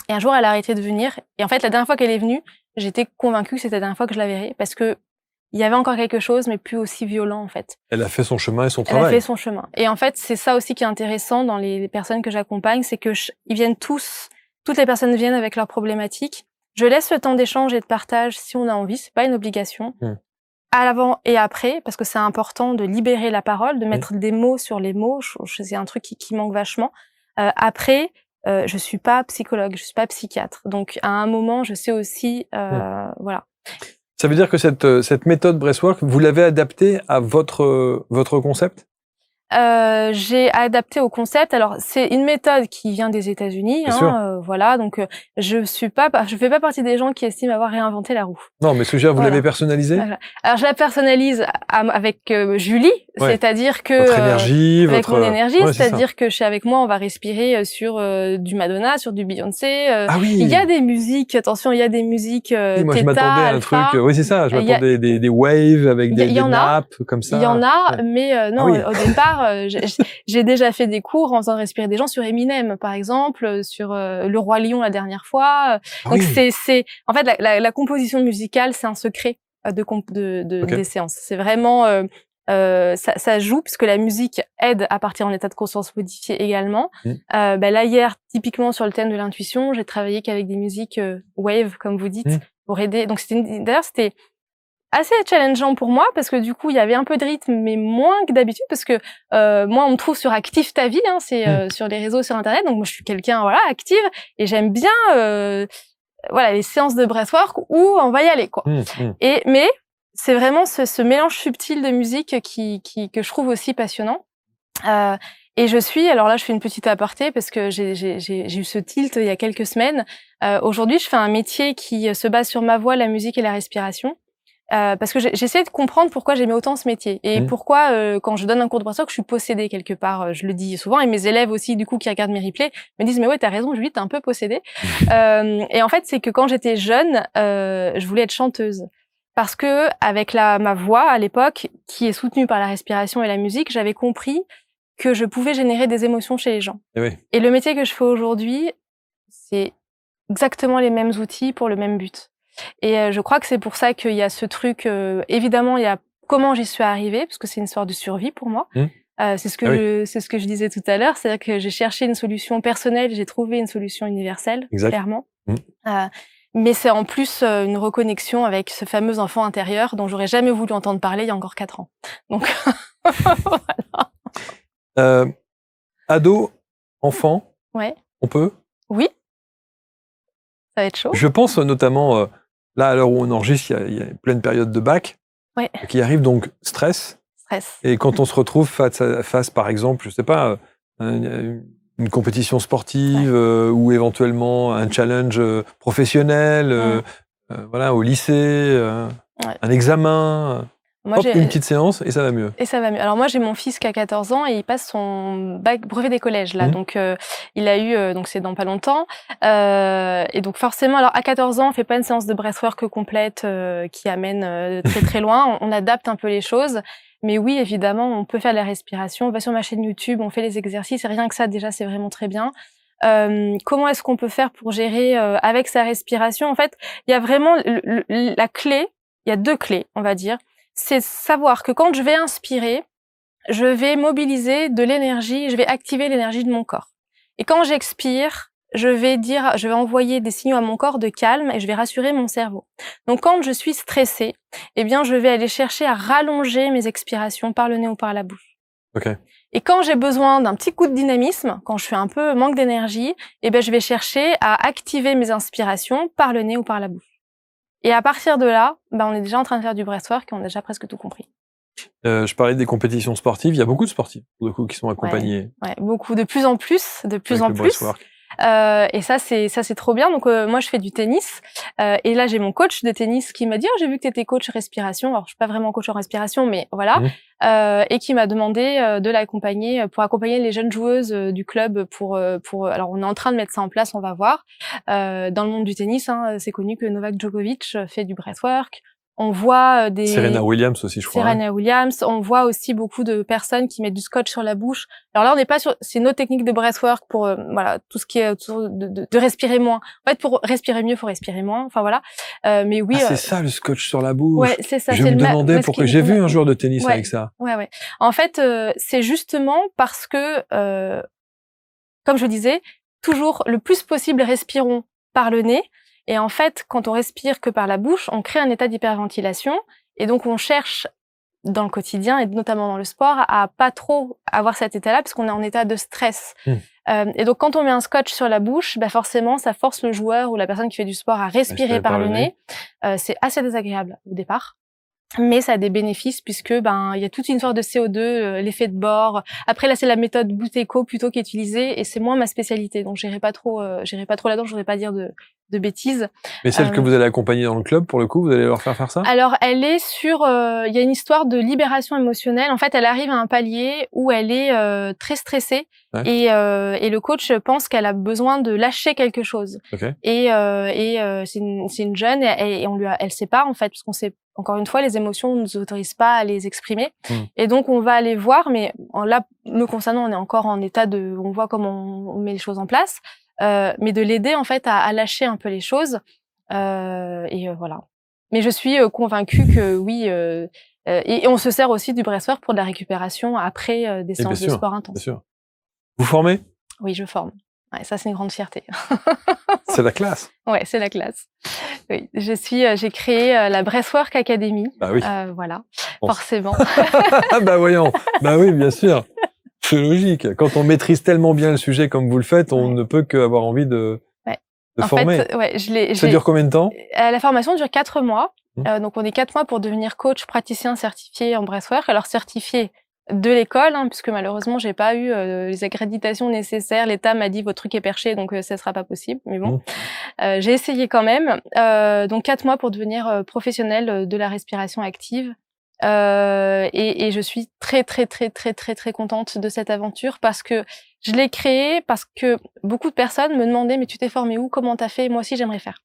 [SPEAKER 1] Et un jour, elle a arrêté de venir. Et en fait, la dernière fois qu'elle est venue, j'étais convaincue que c'était la dernière fois que je la verrais parce que il y avait encore quelque chose, mais plus aussi violent, en fait.
[SPEAKER 2] Elle a fait son chemin et son
[SPEAKER 1] Elle
[SPEAKER 2] travail.
[SPEAKER 1] a fait son chemin. Et en fait, c'est ça aussi qui est intéressant dans les personnes que j'accompagne, c'est que ils viennent toutes les personnes viennent avec leurs problématiques. Je laisse le temps d'échange et de partage si on a envie, c'est pas une obligation. À l'avant et après, parce que c'est important de libérer la parole, de mettre des mots sur les mots. C'est un truc qui manque vachement. Après, je suis pas psychologue, je suis pas psychiatre. Donc, à un moment, je sais aussi, voilà.
[SPEAKER 2] Ça veut dire que cette méthode Breathwork, vous l'avez adaptée à votre concept?
[SPEAKER 1] J'ai adapté au concept. Alors, c'est une méthode qui vient des États-Unis, voilà. Donc, je fais pas partie des gens qui estiment avoir réinventé la roue.
[SPEAKER 2] Non, mais ce que je veux dire, vous l'avez personnalisée?
[SPEAKER 1] Voilà. Alors, je la personnalise avec Julie, c'est-à-dire que
[SPEAKER 2] votre énergie,
[SPEAKER 1] avec mon énergie,
[SPEAKER 2] ouais,
[SPEAKER 1] c'est-à-dire que avec moi, on va respirer sur du Madonna, sur du Beyoncé.
[SPEAKER 2] Ah oui.
[SPEAKER 1] Il y a des musiques. Attention, il y a des musiques.
[SPEAKER 2] Oui, moi,
[SPEAKER 1] Theta,
[SPEAKER 2] je m'attendais à un
[SPEAKER 1] Alpha.
[SPEAKER 2] truc. Oui, c'est ça. Je m'attendais des waves avec des nappes comme ça.
[SPEAKER 1] Il y en a, mais non. Au départ. J'ai déjà fait des cours en faisant respirer des gens sur Eminem, par exemple, sur Le Roi Lion la dernière fois. Donc c'est en fait la composition musicale, c'est un secret des séances. C'est vraiment ça joue parce que la musique aide à partir en état de conscience modifié également. Là hier, typiquement sur le thème de l'intuition, j'ai travaillé qu'avec des musiques wave, comme vous dites, pour aider. Donc d'ailleurs c'était assez challengeant pour moi parce que du coup il y avait un peu de rythme mais moins que d'habitude parce que moi on me trouve sur Active ta vie, c'est sur les réseaux, sur internet, donc moi je suis quelqu'un active et j'aime bien les séances de breathwork où on va y aller quoi. Mais c'est vraiment ce mélange subtil de musique que je trouve aussi passionnant. Et alors là je fais une petite aparté parce que j'ai eu ce tilt il y a quelques semaines. Aujourd'hui je fais un métier qui se base sur ma voix, la musique et la respiration. Parce que j'essayais de comprendre pourquoi j'aimais autant ce métier et pourquoi quand je donne un cours de breathwork, je suis possédée quelque part. Je le dis souvent et mes élèves aussi, du coup, qui regardent mes replays, me disent mais ouais, t'as raison, Julie, t'es un peu possédée. Et en fait, c'est que quand j'étais jeune, je voulais être chanteuse parce que avec ma voix à l'époque, qui est soutenue par la respiration et la musique, j'avais compris que je pouvais générer des émotions chez les gens. Et le métier que je fais aujourd'hui, c'est exactement les mêmes outils pour le même but. Et je crois que c'est pour ça qu'il y a ce truc. Évidemment, il y a comment j'y suis arrivée, parce que c'est une histoire de survie pour moi. C'est ce que je disais tout à l'heure, c'est-à-dire que j'ai cherché une solution personnelle, j'ai trouvé une solution universelle, clairement. Mais c'est en plus une reconnexion avec ce fameux enfant intérieur dont j'aurais jamais voulu entendre parler il y a encore 4 ans. Donc voilà.
[SPEAKER 2] Ado, enfant, on peut?
[SPEAKER 1] Oui. Ça va être chaud.
[SPEAKER 2] Je pense notamment, là, à l'heure où on enregistre, il y a une pleine période de bac qui arrive, donc stress. Et quand on se retrouve face par exemple, je sais pas, une compétition sportive ou éventuellement un challenge professionnel, au lycée, un examen... Moi, une petite séance et ça va mieux.
[SPEAKER 1] Et ça va mieux. Alors moi, j'ai mon fils qui a 14 ans et il passe son brevet des collèges là. Donc il a eu donc c'est dans pas longtemps. Et donc forcément, alors à 14 ans, on fait pas une séance de breathwork complète qui amène très très loin. On adapte un peu les choses. Mais oui, évidemment, on peut faire la respiration. On va sur ma chaîne YouTube, on fait les exercices. Et rien que ça, déjà, c'est vraiment très bien. Comment est-ce qu'on peut faire pour gérer avec sa respiration? En fait, il y a vraiment la clé. Il y a 2 clés, on va dire. C'est savoir que quand je vais inspirer, je vais mobiliser de l'énergie, je vais activer l'énergie de mon corps. Et quand j'expire, je vais envoyer des signaux à mon corps de calme et je vais rassurer mon cerveau. Donc quand je suis stressée, je vais aller chercher à rallonger mes expirations par le nez ou par la bouche. Et quand j'ai besoin d'un petit coup de dynamisme, quand je suis un peu manque d'énergie, je vais chercher à activer mes inspirations par le nez ou par la bouche. Et à partir de là, on est déjà en train de faire du breathwork et on a déjà presque tout compris.
[SPEAKER 2] Je parlais des compétitions sportives. Il y a beaucoup de sportifs, pour le coup, qui sont accompagnés.
[SPEAKER 1] Ouais, beaucoup. De plus en plus. Et ça c'est trop bien. Donc moi je fais du tennis et là j'ai mon coach de tennis qui m'a dit j'ai vu que tu étais coach respiration. Alors je suis pas vraiment coach en respiration, mais voilà. Et qui m'a demandé de l'accompagner pour accompagner les jeunes joueuses du club pour alors on est en train de mettre ça en place, on va voir. Dans le monde du tennis, c'est connu que Novak Djokovic fait du breathwork. On voit des
[SPEAKER 2] Serena Williams aussi, je crois.
[SPEAKER 1] Serena Williams. On voit aussi beaucoup de personnes qui mettent du scotch sur la bouche. Alors là, on n'est pas sur, c'est une autre technique de breathwork pour voilà tout ce qui est autour de respirer moins. En fait, pour respirer mieux, faut respirer moins. Enfin voilà. Mais oui.
[SPEAKER 2] C'est ça le scotch sur la bouche.
[SPEAKER 1] Ouais, c'est ça.
[SPEAKER 2] Je me demandais pourquoi j'ai vu un joueur de tennis avec ça.
[SPEAKER 1] Ouais. En fait, c'est justement parce que, comme je disais, toujours le plus possible respirons par le nez. Et en fait, quand on respire que par la bouche, on crée un état d'hyperventilation. Et donc, on cherche dans le quotidien et notamment dans le sport à pas trop avoir cet état-là parce qu'on est en état de stress. Et donc, quand on met un scotch sur la bouche, forcément, ça force le joueur ou la personne qui fait du sport à respirer par le nez. C'est assez désagréable au départ. Mais ça a des bénéfices puisque il y a toute une sorte de CO2, l'effet de bord. Après là c'est la méthode Buteyko plutôt qui est utilisée et c'est moins ma spécialité donc j'irai pas trop là-dedans, je voudrais pas dire de bêtises.
[SPEAKER 2] Mais celle que vous allez accompagner dans le club pour le coup, vous allez leur faire ça?
[SPEAKER 1] Alors elle est sur il y a une histoire de libération émotionnelle. En fait, elle arrive à un palier où elle est très stressée et le coach pense qu'elle a besoin de lâcher quelque chose. Et c'est une jeune et elle sait pas en fait parce qu'on sait encore une fois, les émotions ne nous autorisent pas à les exprimer. Et donc, on va aller voir, mais là, me concernant, on est encore en état on voit comment on met les choses en place, mais de l'aider, en fait, à lâcher un peu les choses. Voilà. Mais je suis convaincue que oui, et on se sert aussi du breathwork pour de la récupération après des séances de sport intenses.
[SPEAKER 2] Bien sûr. Vous formez?
[SPEAKER 1] Oui, je forme. Ouais, ça, c'est une grande fierté.
[SPEAKER 2] C'est la classe.
[SPEAKER 1] Ouais, c'est la classe. Oui, j'ai créé la Breathwork Academy.
[SPEAKER 2] Bah oui.
[SPEAKER 1] Voilà, forcément.
[SPEAKER 2] Voyons. Bah oui, bien sûr. C'est logique. Quand on maîtrise tellement bien le sujet comme vous le faites, on ne peut qu'avoir envie de former.
[SPEAKER 1] En fait,
[SPEAKER 2] ça dure combien de temps?
[SPEAKER 1] La formation dure 4 mois. Donc, on est 4 mois pour devenir coach praticien certifié en Breathwork. Alors, certifié de l'école, puisque malheureusement j'ai pas eu les accréditations nécessaires. L'État m'a dit votre truc est perché, donc ça sera pas possible. Mais bon, j'ai essayé quand même. Donc 4 mois pour devenir professionnelle de la respiration active. Et je suis très contente de cette aventure parce que je l'ai créée parce que beaucoup de personnes me demandaient mais tu t'es formée où, comment t'as fait, moi aussi j'aimerais faire.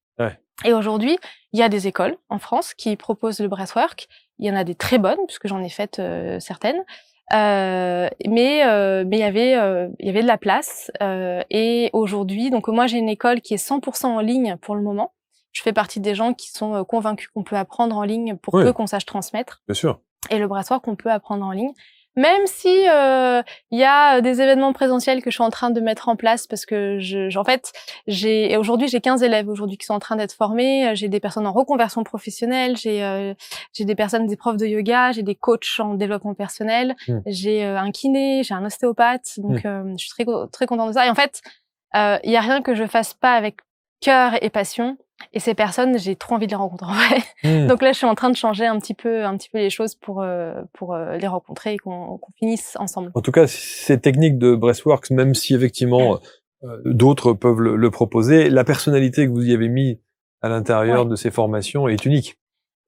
[SPEAKER 1] Et aujourd'hui, il y a des écoles en France qui proposent le breathwork. Il y en a des très bonnes puisque j'en ai fait certaines. Mais il y avait de la place et aujourd'hui donc moi j'ai une école qui est 100% en ligne pour le moment. Je fais partie des gens qui sont convaincus qu'on peut apprendre en ligne pour peu qu'on sache transmettre.
[SPEAKER 2] Bien sûr.
[SPEAKER 1] Et le breathwork qu'on peut apprendre en ligne. Même si il y a des événements présentiels que je suis en train de mettre en place parce que aujourd'hui j'ai 15 élèves aujourd'hui qui sont en train d'être formés, j'ai des personnes en reconversion professionnelle, j'ai des personnes, des profs de yoga, j'ai des coachs en développement personnel, j'ai un kiné, j'ai un ostéopathe, donc je suis très contente de ça. Et en fait, il y a rien que je fasse pas avec cœur et passion. Et ces personnes, j'ai trop envie de les rencontrer en vrai. Donc là, je suis en train de changer un petit peu les choses pour les rencontrer et qu'on finisse ensemble.
[SPEAKER 2] En tout cas, ces techniques de breathwork, même si effectivement d'autres peuvent le proposer, la personnalité que vous y avez mis à l'intérieur de ces formations est unique.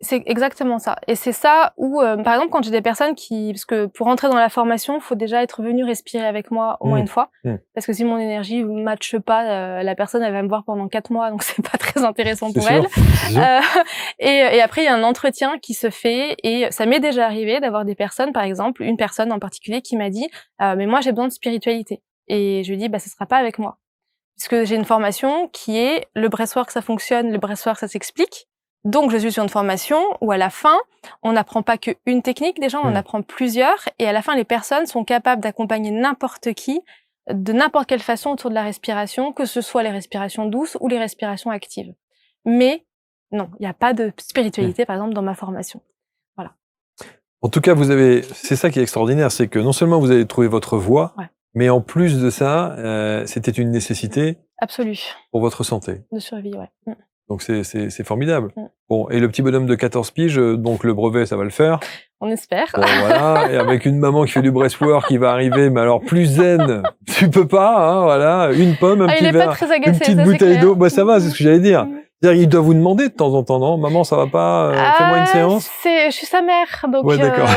[SPEAKER 1] C'est exactement ça. Et c'est ça où, par exemple, quand j'ai des personnes parce que pour entrer dans la formation, il faut déjà être venu respirer avec moi au moins une fois. Parce que si mon énergie ne matche pas, la personne, elle va me voir pendant 4 mois, donc c'est pas très intéressant pour elle. Et après, il y a un entretien qui se fait et ça m'est déjà arrivé d'avoir des personnes, par exemple, une personne en particulier qui m'a dit, mais moi, j'ai besoin de spiritualité. Et je lui dis, ce sera pas avec moi. Parce que j'ai une formation qui est le breathwork, ça fonctionne, le breathwork, ça s'explique. Donc, je suis sur une formation où à la fin, on n'apprend pas qu'une technique, déjà, on en apprend plusieurs. Et à la fin, les personnes sont capables d'accompagner n'importe qui, de n'importe quelle façon autour de la respiration, que ce soit les respirations douces ou les respirations actives. Mais non, il n'y a pas de spiritualité, par exemple, dans ma formation. Voilà.
[SPEAKER 2] En tout cas, c'est ça qui est extraordinaire, c'est que non seulement vous avez trouvé votre voie, mais en plus de ça, c'était une nécessité.
[SPEAKER 1] Absolue.
[SPEAKER 2] Pour votre santé.
[SPEAKER 1] De survie,
[SPEAKER 2] Donc c'est formidable. Bon, et le petit bonhomme de 14 piges, donc le brevet, ça va le faire.
[SPEAKER 1] On espère.
[SPEAKER 2] Bon, voilà. Et avec une maman qui fait du breastwork qui va arriver, mais alors plus zen, tu peux pas, hein, voilà. Une pomme, un petit
[SPEAKER 1] il est
[SPEAKER 2] verre,
[SPEAKER 1] pas très agacé,
[SPEAKER 2] une petite
[SPEAKER 1] ça,
[SPEAKER 2] bouteille d'eau. Bah, ça va, c'est ce que j'allais dire. C'est-à-dire, il doit vous demander de temps en temps, non? Maman, ça va pas, fais-moi une séance.
[SPEAKER 1] Je suis sa mère, donc.
[SPEAKER 2] Ouais, d'accord.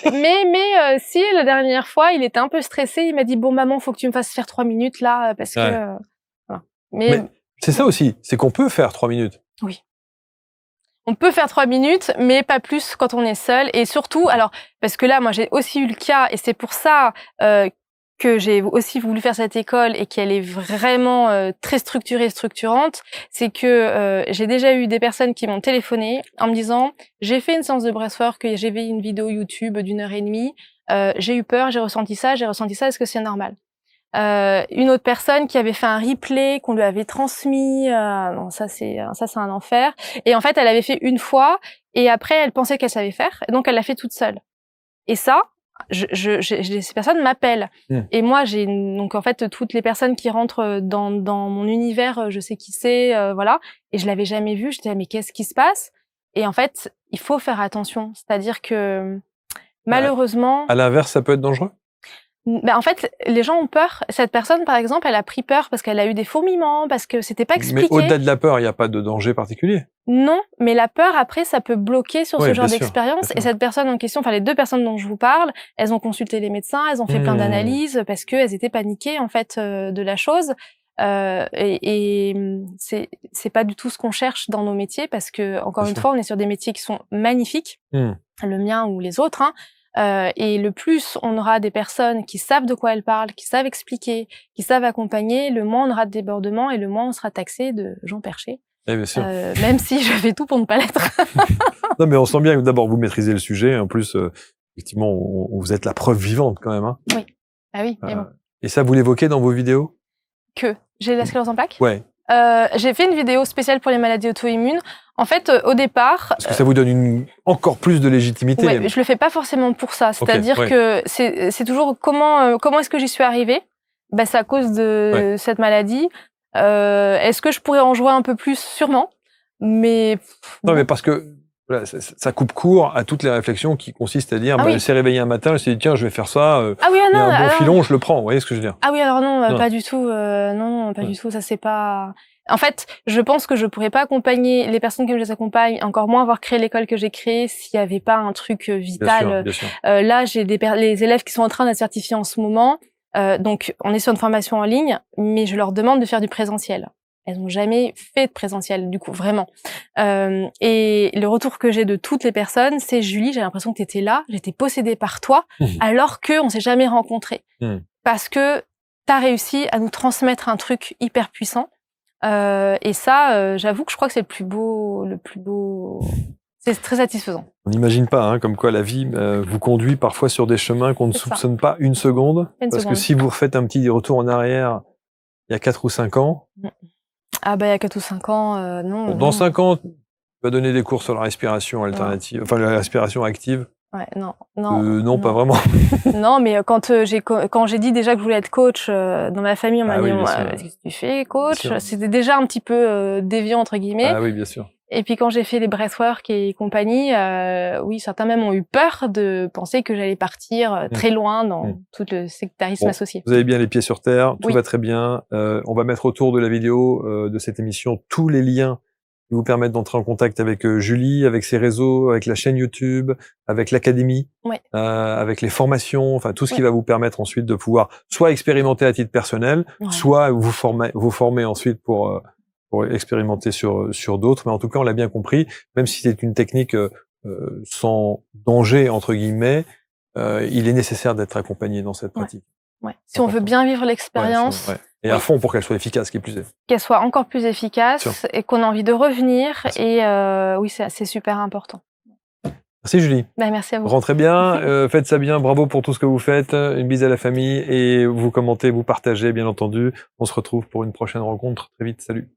[SPEAKER 1] Si la dernière fois, il était un peu stressé, il m'a dit bon maman, faut que tu me fasses faire 3 minutes là, parce que. Voilà.
[SPEAKER 2] Mais c'est ça aussi, c'est qu'on peut faire 3 minutes.
[SPEAKER 1] Oui. On peut faire 3 minutes, mais pas plus quand on est seul. Et surtout, alors, parce que là, moi, j'ai aussi eu le cas, et c'est pour ça que j'ai aussi voulu faire cette école et qu'elle est vraiment très structurée, structurante, c'est que j'ai déjà eu des personnes qui m'ont téléphoné en me disant « J'ai fait une séance de breathwork, j'ai vu une vidéo YouTube d'1 h 30, j'ai eu peur, j'ai ressenti ça, est-ce que c'est normal ?» Une autre personne qui avait fait un replay qu'on lui avait transmis, non, ça c'est un enfer. Et en fait, elle avait fait une fois et après elle pensait qu'elle savait faire, et donc elle l'a fait toute seule. Et ça, ces personnes m'appellent. Et moi, donc en fait toutes les personnes qui rentrent dans mon univers, je sais qui c'est, voilà. Et je l'avais jamais vu. Je disais mais qu'est-ce qui se passe? Et en fait, il faut faire attention. C'est-à-dire que malheureusement,
[SPEAKER 2] à l'inverse, ça peut être dangereux.
[SPEAKER 1] En fait, les gens ont peur. Cette personne, par exemple, elle a pris peur parce qu'elle a eu des fourmillements, parce que c'était pas expliqué.
[SPEAKER 2] Mais au-delà de la peur, il n'y a pas de danger particulier.
[SPEAKER 1] Non, mais la peur, après, ça peut bloquer sur ce genre d'expérience. Et cette personne en question, enfin, les 2 personnes dont je vous parle, elles ont consulté les médecins, elles ont fait plein d'analyses parce qu'elles étaient paniquées, en fait, de la chose. C'est pas du tout ce qu'on cherche dans nos métiers parce que, encore une fois, on est sur des métiers qui sont magnifiques. Le mien ou les autres, hein. Et le plus on aura des personnes qui savent de quoi elles parlent, qui savent expliquer, qui savent accompagner, le moins on aura de débordements et le moins on sera taxé de gens perchés.
[SPEAKER 2] Bien sûr.
[SPEAKER 1] Même si je fais tout pour ne pas l'être.
[SPEAKER 2] Non, mais on sent bien que d'abord vous maîtrisez le sujet. En plus, effectivement, vous êtes la preuve vivante quand même. Hein.
[SPEAKER 1] Oui. Ah oui. Mais bon.
[SPEAKER 2] Et ça, vous l'évoquez dans vos vidéos?
[SPEAKER 1] Que j'ai la sclérose en plaques?
[SPEAKER 2] Ouais.
[SPEAKER 1] J'ai fait une vidéo spéciale pour les maladies auto-immunes. En fait, au départ...
[SPEAKER 2] Parce que ça vous donne encore plus de légitimité.
[SPEAKER 1] Ouais, je le fais pas forcément pour ça. C'est-à-dire que c'est toujours comment est-ce que j'y suis arrivée? Ben, c'est à cause de cette maladie. Est-ce que je pourrais en jouer un peu plus? Sûrement. Mais...
[SPEAKER 2] Non, mais parce que voilà, ça coupe court à toutes les réflexions qui consistent à dire elle s'est réveillée un matin, elle s'est dit tiens, je vais faire ça. Il y a un bon filon, je le prends. Vous voyez ce que je veux dire?
[SPEAKER 1] Ah oui, alors non, pas du tout. Non, pas du tout. Ça, c'est pas... En fait, je pense que je pourrais pas accompagner les personnes comme je les accompagne, encore moins avoir créé l'école que j'ai créée s'il y avait pas un truc vital.
[SPEAKER 2] Bien sûr.
[SPEAKER 1] Là, j'ai les élèves qui sont en train d'être certifiés en ce moment. Donc, on est sur une formation en ligne, mais je leur demande de faire du présentiel. Elles n'ont jamais fait de présentiel, du coup, vraiment. Et le retour que j'ai de toutes les personnes, c'est Julie, j'ai l'impression que tu étais là, j'étais possédée par toi, alors qu'on s'est jamais rencontrés. Parce que tu as réussi à nous transmettre un truc hyper puissant. Et ça, j'avoue que je crois que c'est le plus beau. C'est très satisfaisant.
[SPEAKER 2] On n'imagine pas, hein, comme quoi la vie vous conduit parfois sur des chemins qu'on ne soupçonne pas une seconde. Parce que si vous refaites un petit retour en arrière, il y a 4 ou 5 ans.
[SPEAKER 1] Ah bah il y a 4 ou 5 ans, non.
[SPEAKER 2] Dans 5 ans, tu vas donner des cours sur la respiration alternative, enfin la respiration active.
[SPEAKER 1] Ouais, non,
[SPEAKER 2] pas vraiment.
[SPEAKER 1] Non, mais quand j'ai dit déjà que je voulais être coach dans ma famille, on m'a dit qu'est-ce que tu fais, coach? C'était déjà un petit peu déviant entre guillemets.
[SPEAKER 2] Ah oui, bien sûr.
[SPEAKER 1] Et puis quand j'ai fait les breathwork et compagnie, oui, certains même ont eu peur de penser que j'allais partir très loin dans tout le sectarisme associé.
[SPEAKER 2] Vous avez bien les pieds sur terre, tout va très bien. On va mettre autour de la vidéo de cette émission tous les liens qui vous permettent d'entrer en contact avec Julie, avec ses réseaux, avec la chaîne YouTube, avec l'académie, avec les formations, enfin tout ce qui va vous permettre ensuite de pouvoir soit expérimenter à titre personnel, soit vous former ensuite pour expérimenter sur d'autres. Mais en tout cas, on l'a bien compris, même si c'est une technique sans danger, entre guillemets, il est nécessaire d'être accompagné dans cette pratique.
[SPEAKER 1] Si on veut bien vivre l'expérience...
[SPEAKER 2] Et à fond pour qu'elle soit efficace, qui est plus
[SPEAKER 1] qu'elle soit encore plus efficace et qu'on a envie de revenir. Et oui, c'est super important.
[SPEAKER 2] Merci Julie.
[SPEAKER 1] Merci à vous.
[SPEAKER 2] Rentrez bien, faites ça bien, bravo pour tout ce que vous faites. Une bise à la famille et vous commentez, vous partagez, bien entendu. On se retrouve pour une prochaine rencontre très vite. Salut.